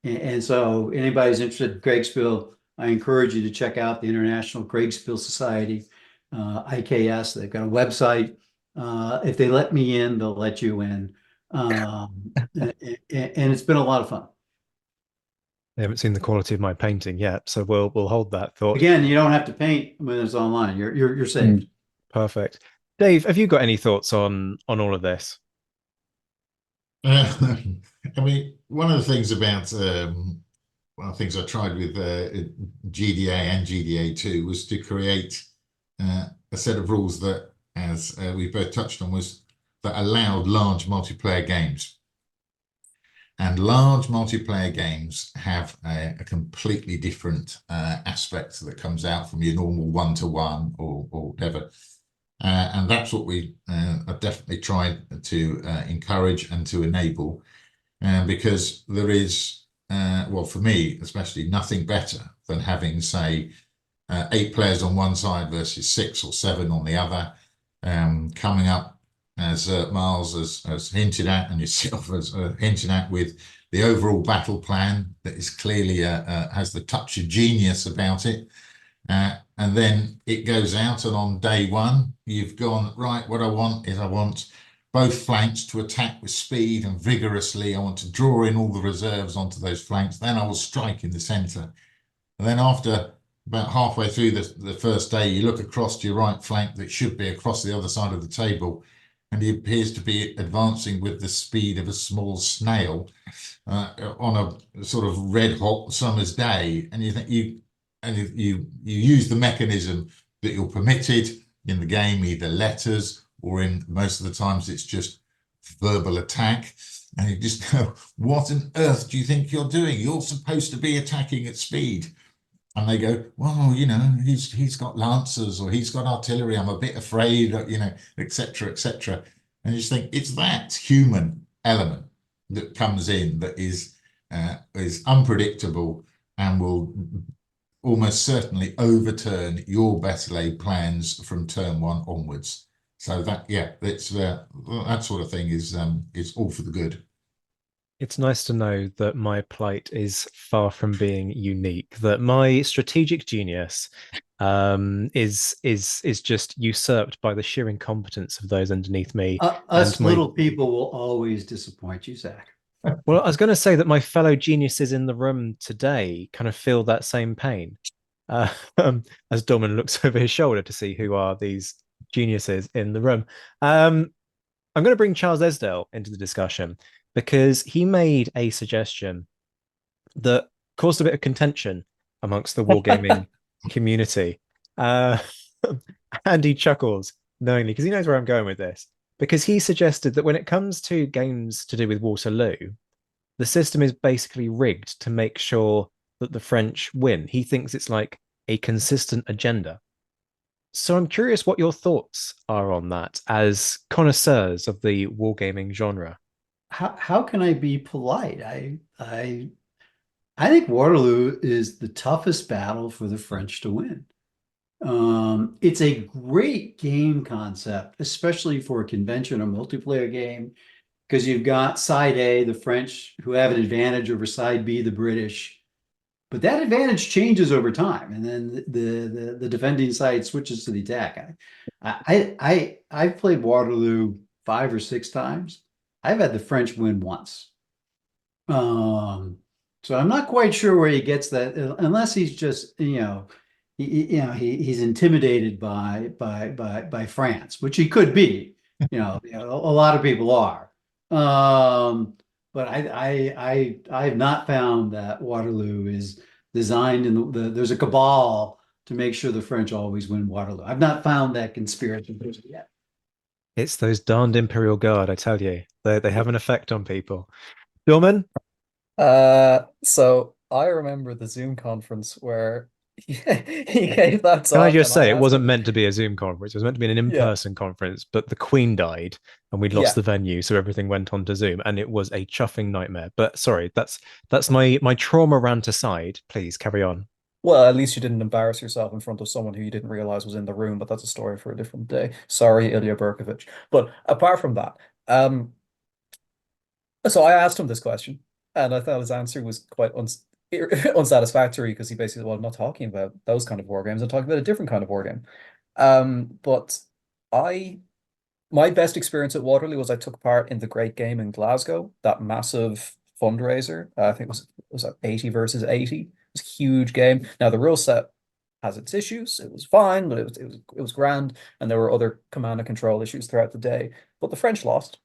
And so anybody's interested in Kriegspiel, I encourage you to check out the International Kriegspiel Society, IKS. They've got a website. If they let me in, they'll let you in. And it's been a lot of fun. They haven't seen the quality of my painting yet, so we'll hold that thought. Again, you don't have to paint when it's online. You're saved. Perfect. Dave, have you got any thoughts on all of this? I mean, one of the things about one of the things I tried with GDA and GDA2 was to create a set of rules that, as we both touched on, was that allowed large multiplayer games. And large multiplayer games have a completely different aspect that comes out from your normal one-to-one or whatever. And that's what we have definitely tried to encourage and to enable, because there is, well, for me especially, nothing better than having, say, 8 players on one side versus 6 or 7 on the other, coming up, as Miles has hinted at, and yourself has hinted at, with the overall battle plan that is clearly has the touch of genius about it. And then it goes out, and on day one, you've gone, right, what I want is I want both flanks to attack with speed and vigorously. I want to draw in all the reserves onto those flanks. Then I will strike in the center. And then after about halfway through the first day, you look across to your right flank that should be across the other side of the table, and he appears to be advancing with the speed of a small snail on a sort of red hot summer's day. And you think you use the mechanism that you're permitted in the game, either letters, or in most of the times it's just verbal attack. And you just go, what on earth do you think you're doing? You're supposed to be attacking at speed. And they go, well, you know, he's got lancers, or he's got artillery. I'm a bit afraid, you know, etc., etc. And you just think it's that human element that comes in that is is unpredictable and will almost certainly overturn your battle laid plans from turn one onwards. So that, yeah, it's that sort of thing is all for the good. It's nice to know that my plight is far from being unique, that my strategic genius is just usurped by the sheer incompetence of those underneath me. And Us my little people will always disappoint you, Zach. well, I was going to say that my fellow geniuses in the room today kind of feel that same pain. Uh, as Dorman looks over his shoulder to see who are these geniuses in the room. I'm going to bring Charles Esdale into the discussion because he made a suggestion that caused a bit of contention amongst the wargaming community. Uh, and he chuckles knowingly because he knows where I'm going with this. Because he suggested that when it comes to games to do with Waterloo, the system is basically rigged to make sure that the French win. He thinks it's like a consistent agenda. So I'm curious what your thoughts are on that as connoisseurs of the wargaming genre. How can I be polite? I think Waterloo is the toughest battle for the French to win. It's a great game concept, especially for a convention or multiplayer game, because you've got side A, the French, who have an advantage over side B, the British. But that advantage changes over time, and then the defending side switches to the attack. I've played Waterloo 5 or 6 times. I've had the French win once. So I'm not quite sure where he gets that, unless he's just, he's intimidated by France, which he could be. A lot of people are. But I have not found that Waterloo is designed in there's a cabal to make sure the French always win Waterloo. I've not found that conspiracy yet. It's those darned Imperial Guard, I tell you. They have an effect on people. Dorman, So I remember the Zoom conference where he gave that can I talk, just and I say it asked wasn't him, meant to be a Zoom conference. It was meant to be an yeah, in-person conference, but the Queen died and we'd lost yeah. the venue, so everything went on to Zoom, and it was a chuffing nightmare. But sorry, that's my trauma rant aside. Please carry on. Well, at least you didn't embarrass yourself in front of someone who you didn't realize was in the room, but that's a story for a different day. Sorry, Ilya Berkovich. But apart from that, so I asked him this question, and I thought his answer was quite unsatisfactory because he basically, well, I'm not talking about those kind of war games. I'm talking about a different kind of war game. But I my best experience at Waterloo was I took part in the Great Game in Glasgow, that massive fundraiser. I think it was 80 versus 80. It was a huge game. Now the rule set has its issues. It was fine, but it was grand, and there were other command and control issues throughout the day. But the French lost.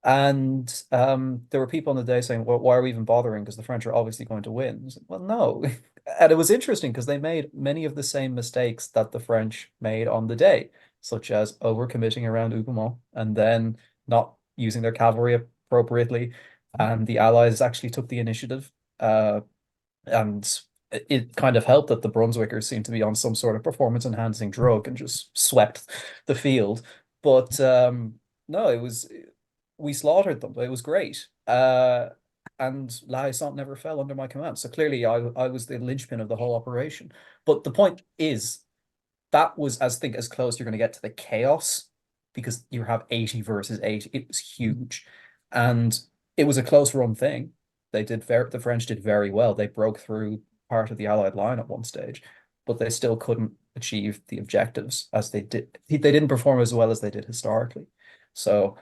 And there were people on the day saying, well, why are we even bothering? Because the French are obviously going to win. I was like, well, no. And it was interesting because they made many of the same mistakes that the French made on the day, such as overcommitting around Hougoumont and then not using their cavalry appropriately. And the Allies actually took the initiative. And it kind of helped that the Brunswickers seemed to be on some sort of performance-enhancing drug and just swept the field. But no, we slaughtered them. It was great. And La Haye never fell under my command. So clearly I was the linchpin of the whole operation. But the point is, that was as close you're going to get to the chaos because you have 80 versus 80. It was huge. And it was a close run thing. The French did very well. They broke through part of the Allied line at one stage, but they still couldn't achieve the objectives as they did. They didn't perform as well as they did historically. So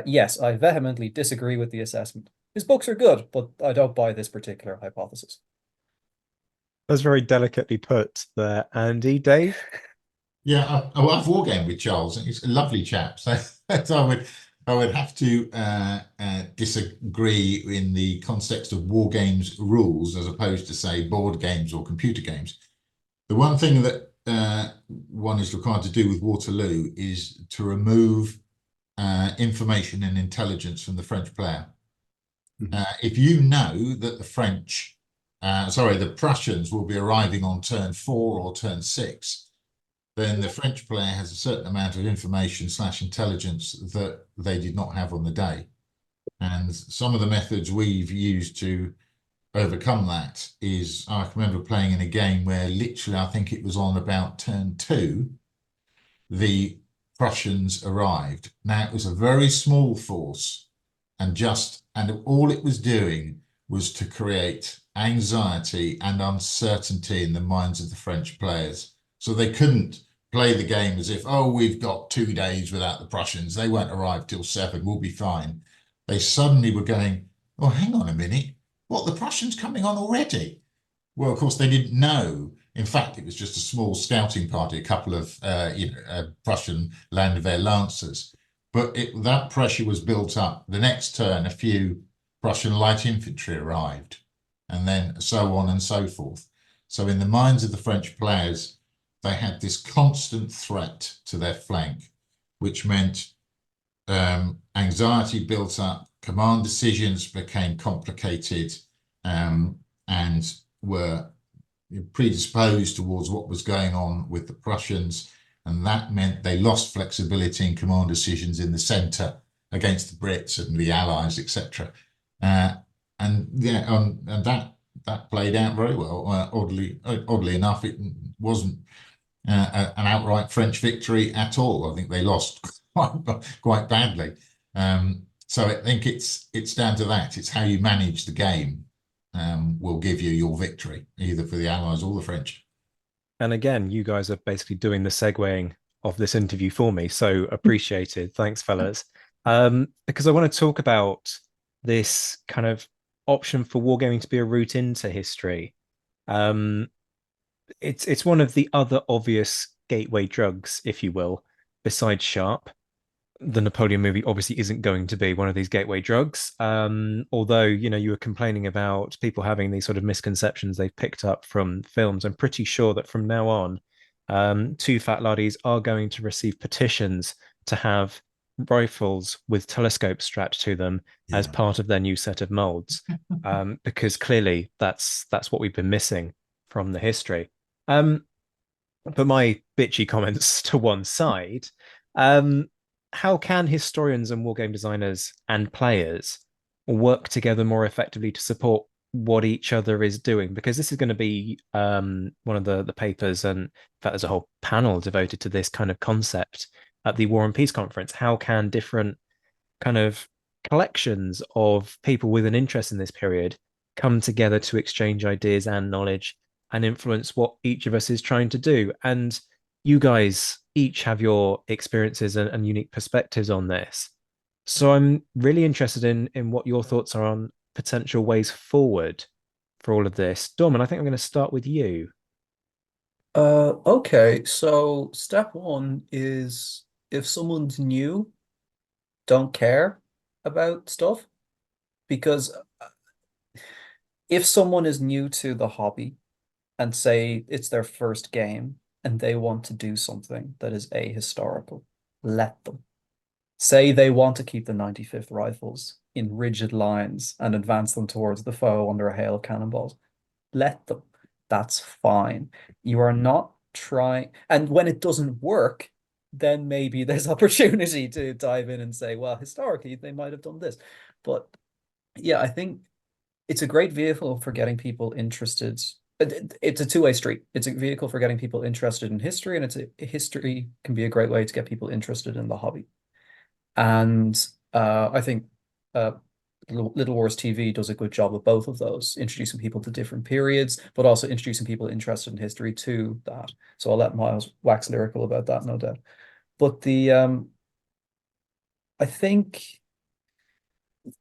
yes, I vehemently disagree with the assessment. His books are good, but I don't buy this particular hypothesis. That was very delicately put there, Andy. Dave? Yeah, I've wargamed with Charles, and he's a lovely chap. So, I would have to disagree in the context of war games rules as opposed to, say, board games or computer games. The one thing that one is required to do with Waterloo is to remove information and intelligence from the French player. If you know that the Prussians will be arriving on turn 4 or turn 6, then the French player has a certain amount of information/intelligence that they did not have on the day. And some of the methods we've used to overcome that is I can remember playing in a game where literally I think it was on about turn 2, the Prussians arrived. Now it was a very small force, and all it was doing was to create anxiety and uncertainty in the minds of the French players. So they couldn't play the game as if, oh, we've got 2 days without the Prussians. They won't arrive till 7. We'll be fine. They suddenly were going, oh, hang on a minute. What, the Prussians coming on already? Well, of course, they didn't know. In fact, it was just a small scouting party, a couple of Prussian Landwehr Lancers. But that pressure was built up. The next turn, a few Prussian light infantry arrived, and then so on and so forth. So in the minds of the French players, they had this constant threat to their flank, which meant anxiety built up, command decisions became complicated, and were predisposed towards what was going on with the Prussians, and that meant they lost flexibility in command decisions in the centre against the Brits and the Allies, etc. And that played out very well. Oddly enough, it wasn't an outright French victory at all. I think they lost quite badly. So I think it's down to that. It's how you manage the game will give you your victory, either for the Allies or the French. And again, you guys are basically doing the segueing of this interview for me. So appreciated. Thanks, fellas. Because I want to talk about this kind of option for wargaming to be a route into history. It's one of the other obvious gateway drugs, if you will, besides Sharp. The Napoleon movie obviously isn't going to be one of these gateway drugs. Although, you were complaining about people having these sort of misconceptions they've picked up from films. I'm pretty sure that from now on, 2 Fat Laddies are going to receive petitions to have rifles with telescopes strapped to them as part of their new set of molds. Because clearly that's what we've been missing from the history. But my bitchy comments to one side, how can historians and wargame designers and players work together more effectively to support what each other is doing? Because this is going to be one of the papers, and in fact, there's a whole panel devoted to this kind of concept at the War and Peace Conference. How can different kind of collections of people with an interest in this period come together to exchange ideas and knowledge and influence what each of us is trying to do? And you guys each have your experiences and unique perspectives on this. So I'm really interested in what your thoughts are on potential ways forward for all of this. Dorman, I think I'm going to start with you. Okay, so step one is if someone's new, don't care about stuff, because if someone is new to the hobby and say it's their first game and they want to do something that is ahistorical, let them. Say they want to keep the 95th Rifles in rigid lines and advance them towards the foe under a hail of cannonballs. Let them. That's fine. You are not trying. And when it doesn't work, then maybe there's opportunity to dive in and say, well, historically, they might have done this. But yeah, I think it's a great vehicle for getting people interested. It's a two-way street. It's a vehicle for getting people interested in history, and history can be a great way to get people interested in the hobby. And I think Little Wars TV does a good job of both of those, introducing people to different periods, but also introducing people interested in history to that. So I'll let Miles wax lyrical about that, no doubt. But I think,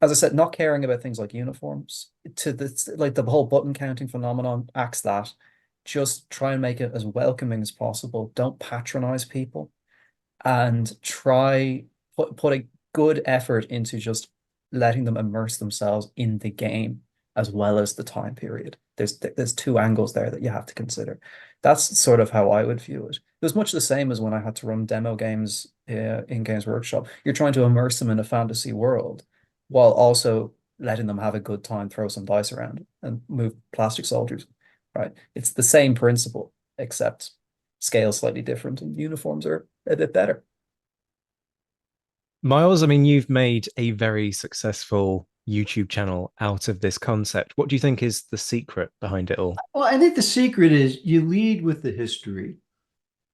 as I said, not caring about things like uniforms, to the whole button counting phenomenon acts that. Just try and make it as welcoming as possible. Don't patronize people, and try put a good effort into just letting them immerse themselves in the game as well as the time period. There's 2 angles there that you have to consider. That's sort of how I would view it. It was much the same as when I had to run demo games in Games Workshop. You're trying to immerse them in a fantasy world while also letting them have a good time, throw some dice around and move plastic soldiers, right? It's the same principle, except scale slightly different and uniforms are a bit better. Miles, I mean, you've made a very successful YouTube channel out of this concept. What do you think is the secret behind it all? Well, I think the secret is you lead with the history.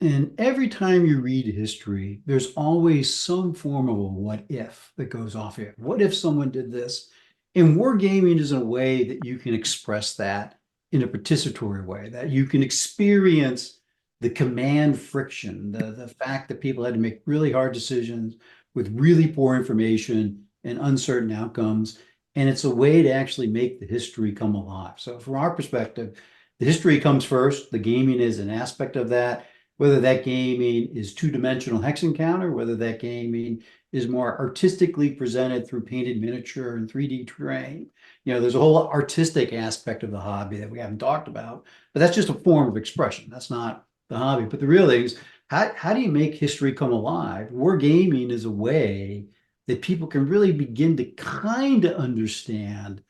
And every time you read history, there's always some form of a what if that goes off here. What if someone did this? And wargaming is a way that you can express that in a participatory way, that you can experience the command friction, the fact that people had to make really hard decisions with really poor information and uncertain outcomes. And it's a way to actually make the history come alive. So from our perspective, the history comes first. The gaming is an aspect of that, whether that gaming is two-dimensional hex encounter, whether that gaming is more artistically presented through painted miniature and 3D terrain. You know, there's a whole artistic aspect of the hobby that we haven't talked about, but that's just a form of expression. That's not the hobby. But the real thing is, how do you make history come alive? Wargaming is a way that people can really begin to kind of understand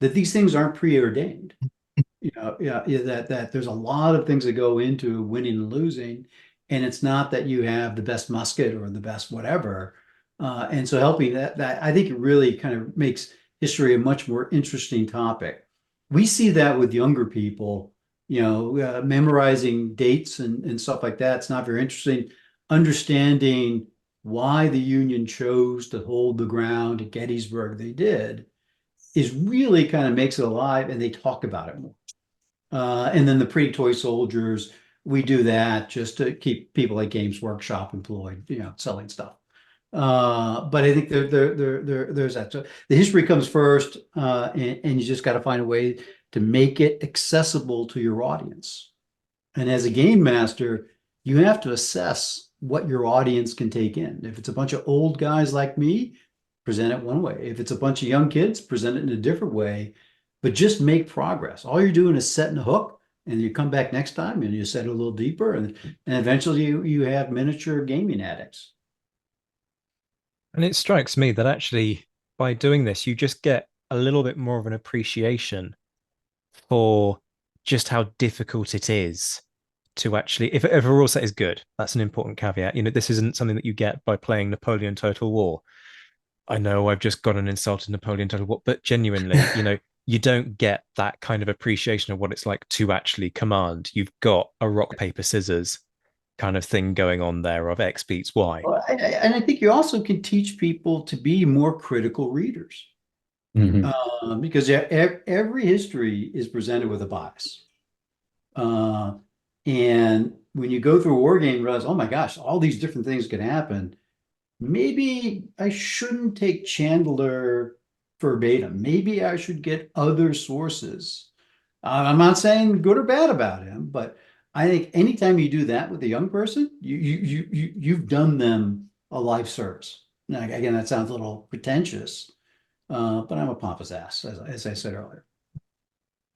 that these things aren't preordained. That there's a lot of things that go into winning and losing, and it's not that you have the best musket or the best whatever. And so helping that I think it really kind of makes history a much more interesting topic. We see that with younger people, memorizing dates and stuff like that. It's not very interesting. Understanding why the Union chose to hold the ground at Gettysburg they did is really kind of makes it alive, and they talk about it more. And then the pretty toy soldiers, we do that just to keep people like Games Workshop employed, selling stuff. But I think there's that. So the history comes first, and you just got to find a way to make it accessible to your audience. And as a game master, you have to assess what your audience can take in. If it's a bunch of old guys like me, present it one way. If it's a bunch of young kids, present it in a different way, but just make progress. All you're doing is setting a hook, and you come back next time and you set it a little deeper, and eventually you have miniature gaming addicts. And it strikes me that actually by doing this, you just get a little bit more of an appreciation for just how difficult it is to actually, if a rule set is good, that's an important caveat. This isn't something that you get by playing Napoleon Total War. I know I've just gone and insulted Napoleon Total War, but genuinely, you don't get that kind of appreciation of what it's like to actually command. You've got a rock, paper, scissors kind of thing going on there of X beats Y. Well, and I think you also can teach people to be more critical readers. Because every history is presented with a bias. And when you go through a war game, you realize, oh my gosh, all these different things can happen. Maybe I shouldn't take Chandler verbatim. Maybe I should get other sources. I'm not saying good or bad about him, but I think anytime you do that with a young person, you've done them a life service. Now, again, that sounds a little pretentious, but I'm a pompous ass, as I said earlier.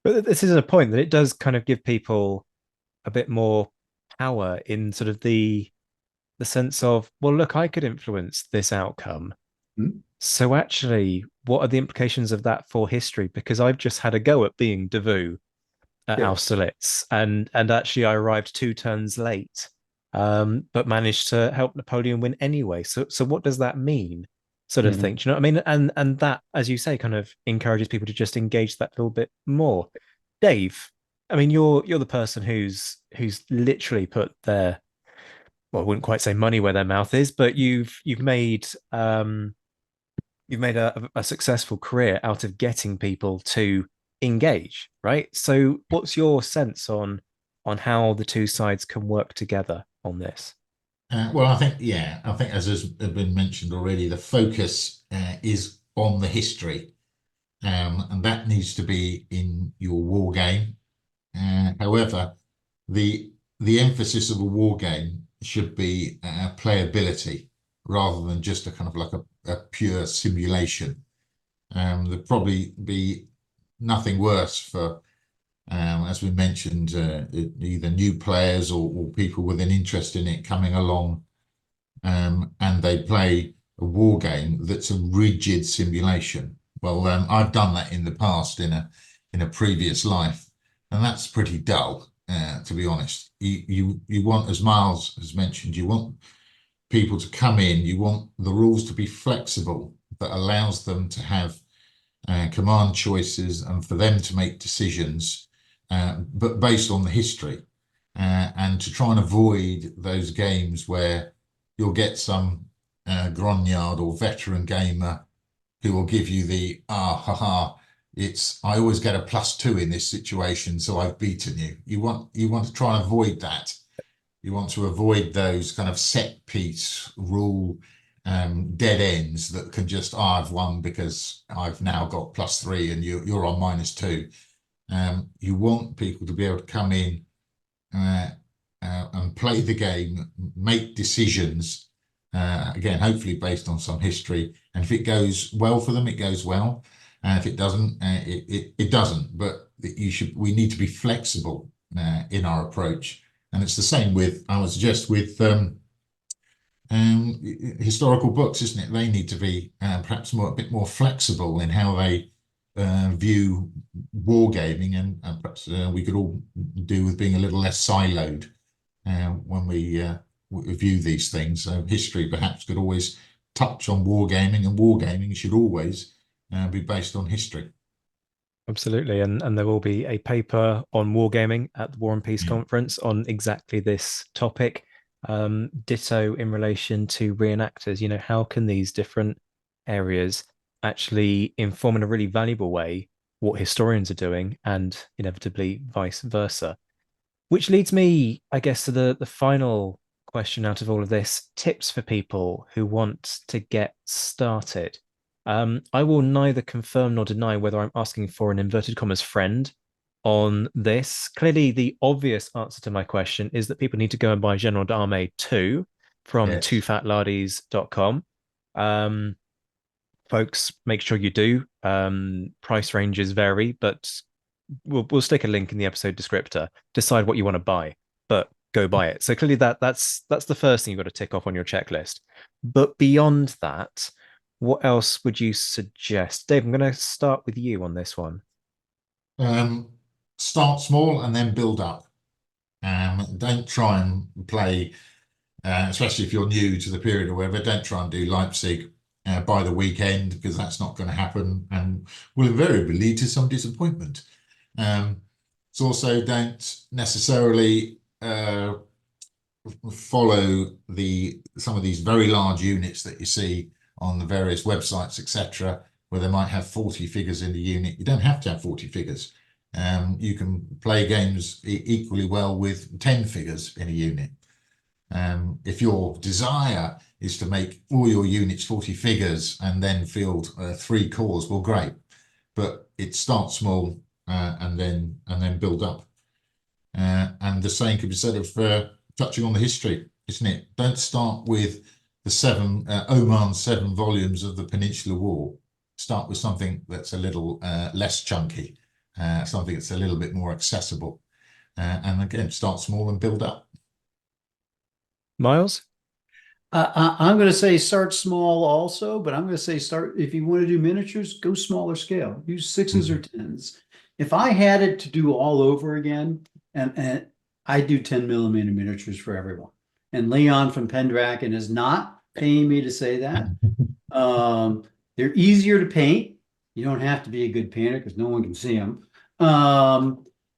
But this is a point that it does kind of give people a bit more power in sort of the sense of, well, look, I could influence this outcome. So actually, what are the implications of that for history? Because I've just had a go at being Davout at Austerlitz, and actually I arrived 2 turns late, but managed to help Napoleon win anyway. So what does that mean? Sort of thing. Do you know what I mean? And that, as you say, kind of encourages people to just engage that little bit more. Dave, I mean, you're the person who's literally put their, well, I wouldn't quite say money where their mouth is, but you've made a successful career out of getting people to engage, right? So what's your sense on how the two sides can work together on this? Well, I think as has been mentioned already, the focus is on the history, and that needs to be in your war game. However, the emphasis of a war game should be playability rather than just a kind of like a pure simulation. There'd probably be nothing worse for, as we mentioned, either new players or people with an interest in it coming along, and they play a war game that's a rigid simulation. Well, I've done that in the past in a previous life, and that's pretty dull, to be honest. You want, as Miles has mentioned, you want people to come in. You want the rules to be flexible, that allows them to have command choices, and for them to make decisions, but based on the history, and to try and avoid those games where you'll get some grognard or veteran gamer who will give you the I always get a +2 in this situation, so I've beaten you. You want to try and avoid that. You want to avoid those kind of set piece rule dead ends that can just, I've won because I've now got +3 and you're on -2. You want people to be able to come in and play the game, make decisions, again, hopefully based on some history. And if it goes well for them, it goes well. And if it doesn't, it doesn't. But we need to be flexible in our approach. And it's the same with, I would suggest, with historical books, isn't it? They need to be perhaps a bit more flexible in how they view wargaming, and perhaps we could all do with being a little less siloed when we view these things. So history perhaps could always touch on wargaming, and wargaming should always be based on history. Absolutely. And there will be a paper on wargaming at the War and Peace Yeah. Conference on exactly this topic. Ditto in relation to reenactors. You know, how can these different areas actually inform in a really valuable way what historians are doing, and inevitably vice versa? Which leads me, I guess, to the final question out of all of this: tips for people who want to get started. I will neither confirm nor deny whether I'm asking for an inverted commas friend on this. Clearly, the obvious answer to my question is that people need to go and buy General D'Armée 2 from Yes. twofatlardies.com. Folks, make sure you do. Price ranges vary, but we'll stick a link in the episode descriptor. Decide what you want to buy, but go buy it. So clearly that's the first thing you've got to tick off on your checklist. But beyond that, what else would you suggest? Dave, I'm going to start with you on this one. Start small and then build up. Don't try and play, especially if you're new to the period or whatever, don't try and do Leipzig by the weekend, because that's not going to happen and will invariably lead to some disappointment. It's also, don't necessarily follow some of these very large units that you see on the various websites, etc., where they might have 40 figures in the unit. You don't have to have 40 figures. You can play games equally well with 10 figures in a unit. If your desire is to make all your units 40 figures and then field 3 cores, well, great. But it starts small and then build up. And the same could be said of touching on the history, isn't it? Don't start with the Oman's 7 volumes of the Peninsular War. Start with something that's a little less chunky, something that's a little bit more accessible. And again, start small and build up. Miles? I'm going to say start small also, but I'm going to say if you want to do miniatures, go smaller scale. Use 6s or 10s. If I had it to do all over again, and I do 10mm miniatures for everyone. And Leon from Pendragon is not paying me to say that. They're easier to paint. You don't have to be a good painter because no one can see them.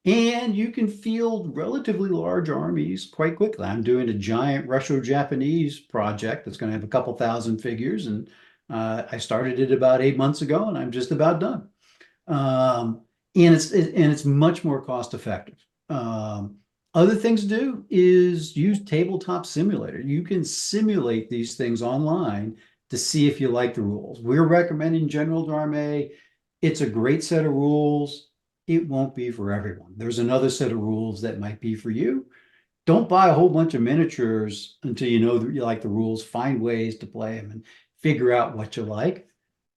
And you can field relatively large armies quite quickly. I'm doing a giant Russo-Japanese project that's going to have a couple thousand figures, and I started it about 8 months ago, and I'm just about done. And it's much more cost effective. Other things to do is use Tabletop Simulator. You can simulate these things online to see if you like the rules. We're recommending General D'Armée. It's a great set of rules. It won't be for everyone. There's another set of rules that might be for you. Don't buy a whole bunch of miniatures until you know that you like the rules. Find ways to play them and figure out what you like,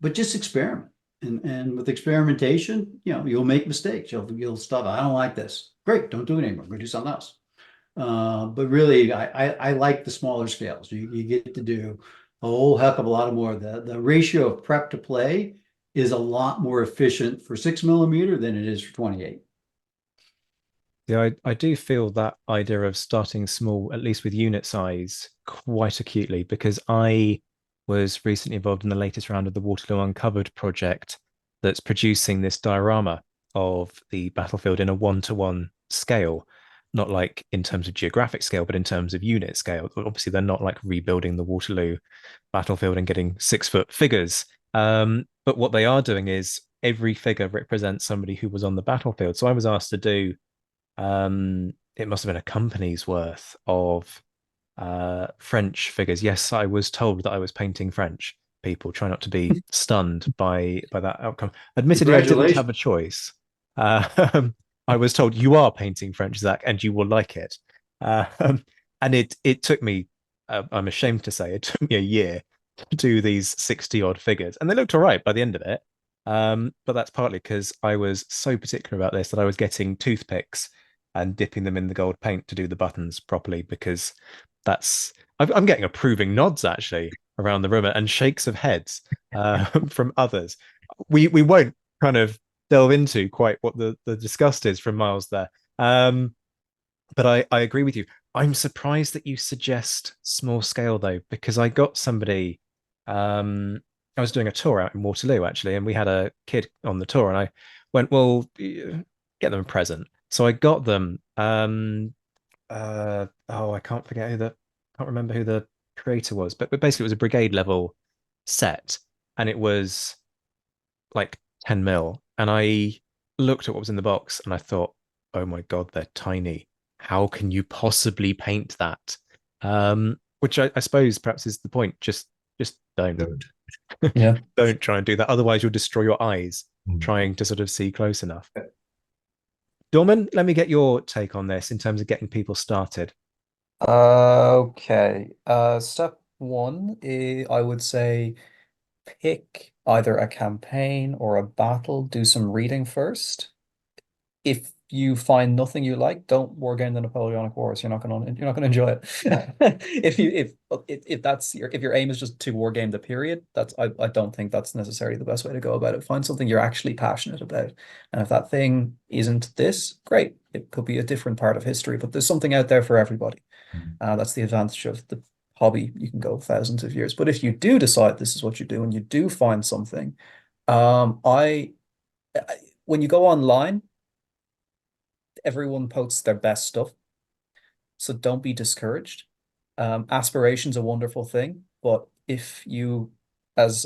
but just experiment. And with experimentation, you'll make mistakes. You'll stuff. I don't like this. Great, don't do it anymore. Go do something else. But really, I like the smaller scales. You get to do a whole heck of a lot more. The ratio of prep to play is a lot more efficient for 6mm than it is for 28. Yeah, I do feel that idea of starting small, at least with unit size, quite acutely, because I was recently involved in the latest round of the Waterloo Uncovered project. that's producing this diorama of the battlefield in a one-to-one scale, not like in terms of geographic scale, but in terms of unit scale. Obviously, they're not like rebuilding the Waterloo battlefield and getting 6 foot figures. But what they are doing is every figure represents somebody who was on the battlefield. So I was asked to do, it must have been a company's worth of French figures. Yes, I was told that I was painting French people. Try not to be stunned by that outcome. Admittedly, I didn't have a choice. I was told you are painting French, Zach, and you will like it. And it took me. I'm ashamed to say it took me a year to do these 60 odd figures, and they looked all right by the end of it. But that's partly because I was so particular about this that I was getting toothpicks and dipping them in the gold paint to do the buttons properly, because I'm getting approving nods actually around the room and shakes of heads from others. We won't kind of delve into quite what the disgust is from Miles there. But I agree with you. I'm surprised that you suggest small scale though, because I got somebody. I was doing a tour out in Waterloo actually, and we had a kid on the tour, and I went, "Well, get them a present." So I got them. I can't remember who the creator was, but basically it was a brigade level set, and it was like 10 mil. And I looked at what was in the box and I thought, oh my God, they're tiny. How can you possibly paint that? Which I suppose perhaps is the point. Just don't. Yeah. Don't try and do that. Otherwise you'll destroy your eyes trying to sort of see close enough. Dorman, let me get your take on this in terms of getting people started. Okay. Step one, I would say pick either a campaign or a battle, do some reading first. If you find nothing you like, don't wargame the Napoleonic Wars. You're not gonna enjoy it. If your aim is just to wargame the period, I don't think that's necessarily the best way to go about it. Find something you're actually passionate about. And if that thing isn't this, great. It could be a different part of history, but there's something out there for everybody. That's the advantage of the hobby. You can go thousands of years. But if you do decide this is what you do and you do find something, when you go online, everyone posts their best stuff. So don't be discouraged. Aspiration's a wonderful thing, but if you, as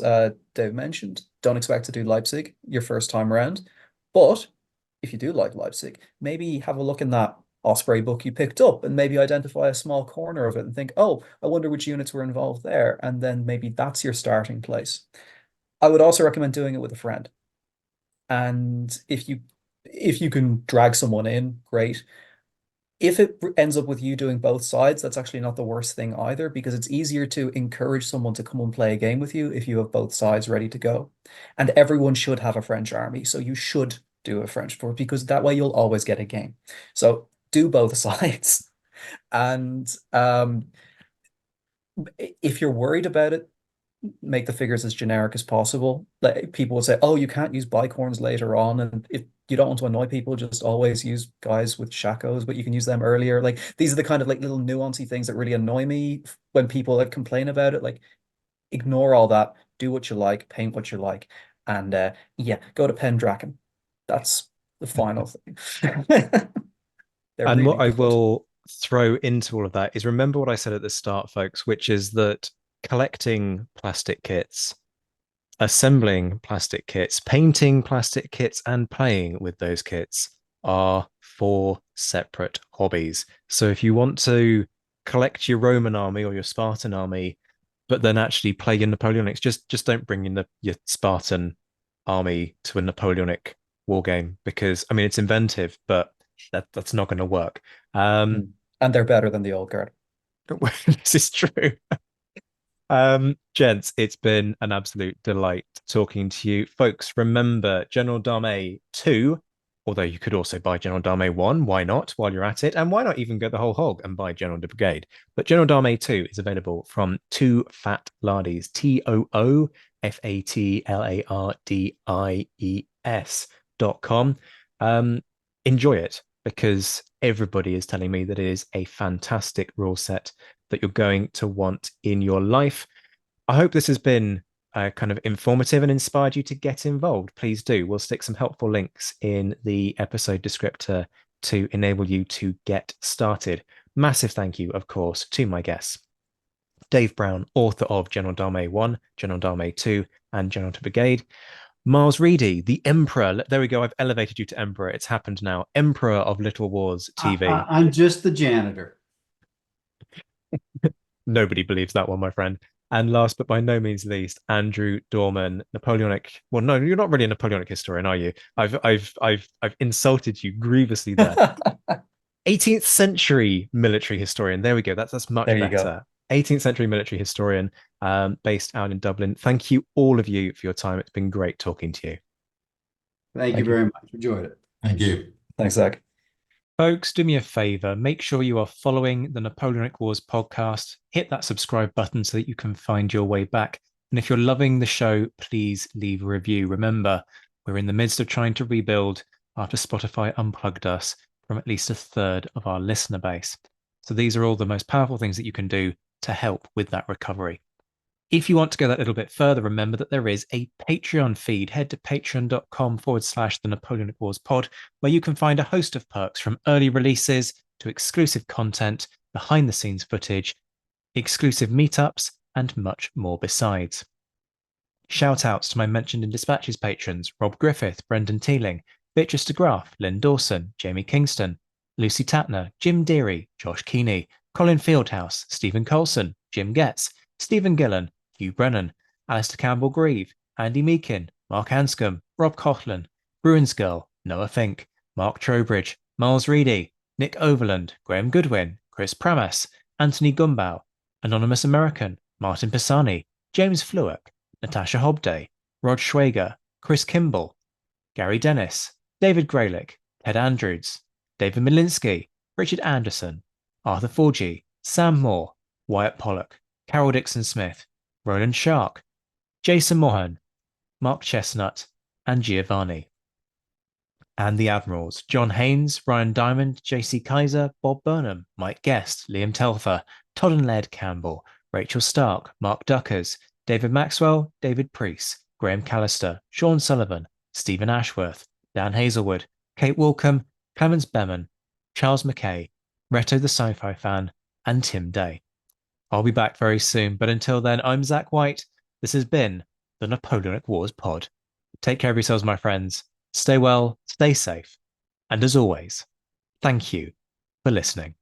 Dave mentioned, don't expect to do Leipzig your first time around. But if you do like Leipzig, maybe have a look in that Osprey book you picked up and maybe identify a small corner of it and think, oh, I wonder which units were involved there. And then maybe that's your starting place. I would also recommend doing it with a friend. And if you can drag someone in, great. If it ends up with you doing both sides, that's actually not the worst thing either, because it's easier to encourage someone to come and play a game with you if you have both sides ready to go. And everyone should have a French army, so you should do a French force because that way you'll always get a game. So do both sides. And if you're worried about it, make the figures as generic as possible. Like people would say, oh, you can't use bicorns later on. And if you don't want to annoy people, just always use guys with shakos, but you can use them earlier. Like these are the kind of like little nuancy things that really annoy me when people like complain about it. Like ignore all that, do what you like, paint what you like, and yeah, go to Pendragon. That's the final thing. They're And really what I good. will throw into all of that is remember what I said at the start, folks, which is that collecting plastic kits, assembling plastic kits, painting plastic kits, and playing with those kits are 4 separate hobbies. So if you want to collect your Roman army or your Spartan army, but then actually play your Napoleonics, just don't bring in your Spartan army to a Napoleonic war game, because I mean it's inventive, but that's not going to work. And they're better than the old guard. This is true. Gents, it's been an absolute delight talking to you. Folks, remember General Dame 2, although you could also buy General Dame 1, why not, while you're at it? And why not even go the whole hog and buy General de Brigade? But General Dame 2 is available from Two Fat Lardies, TOOFATLARDIES.com. Enjoy it, because everybody is telling me that it is a fantastic rule set that you're going to want in your life. I hope this has been kind of informative and inspired you to get involved, please do. We'll stick some helpful links in the episode descriptor to enable you to get started. Massive thank you, of course, to my guests. Dave Brown, author of General Dame 1, General Dame 2, and General to Brigade. Miles Reedy, the Emperor. There we go. I've elevated you to Emperor. It's happened now. Emperor of Little Wars TV. I'm just the janitor. Nobody believes that one, my friend. And last but by no means least, Andrew Dorman, Napoleonic. Well, no, you're not really a Napoleonic historian, are you? I've insulted you grievously there. 18th century military historian. There we go. That's much better. 18th century military historian, based out in Dublin. Thank you, all of you, for your time. It's been great talking to you. Thank you very much. Enjoyed it. Thank you. Thanks, Zach. Folks, do me a favor. Make sure you are following the Napoleonic Wars podcast. Hit that subscribe button so that you can find your way back. And if you're loving the show, please leave a review. Remember, we're in the midst of trying to rebuild after Spotify unplugged us from at least a third of our listener base. So these are all the most powerful things that you can do to help with that recovery. If you want to go that little bit further, remember that there is a Patreon feed. Head to patreon.com/the Napoleonic Wars pod, where you can find a host of perks from early releases to exclusive content, behind the scenes footage, exclusive meetups, and much more besides. Shout outs to my mentioned in dispatches patrons: Rob Griffith, Brendan Teeling, Beatrice de Graaf, Lynn Dawson, Jamie Kingston, Lucy Tatner, Jim Deary, Josh Keeney, Colin Fieldhouse, Stephen Colson, Jim Getz, Stephen Gillen, Hugh Brennan, Alistair Campbell-Grieve, Andy Meakin, Mark Hanscom, Rob Coughlin, Bruins Girl, Noah Fink, Mark Trowbridge, Miles Reedy, Nick Overland, Graham Goodwin, Chris Pramas, Anthony Gumbau, Anonymous American, Martin Pisani, James Fluick, Natasha Hobday, Rod Schwager, Chris Kimball, Gary Dennis, David Graylick, Ted Andrews, David Milinsky, Richard Anderson, Arthur Forgy, Sam Moore, Wyatt Pollock, Carol Dixon Smith, Roland Shark, Jason Mohan, Mark Chestnut, and Giovanni. And the Admirals: John Haynes, Ryan Diamond, JC Kaiser, Bob Burnham, Mike Guest, Liam Telfer, Todd and Laird Campbell, Rachel Stark, Mark Duckers, David Maxwell, David Priest, Graham Callister, Sean Sullivan, Stephen Ashworth, Dan Hazelwood, Kate Walcombe, Clemens Beman, Charles McKay, Reto the Sci-Fi Fan, and Tim Day. I'll be back very soon, but until then, I'm Zach White. This has been the Napoleonic Wars pod. Take care of yourselves, my friends. Stay well, stay safe, and as always, thank you for listening.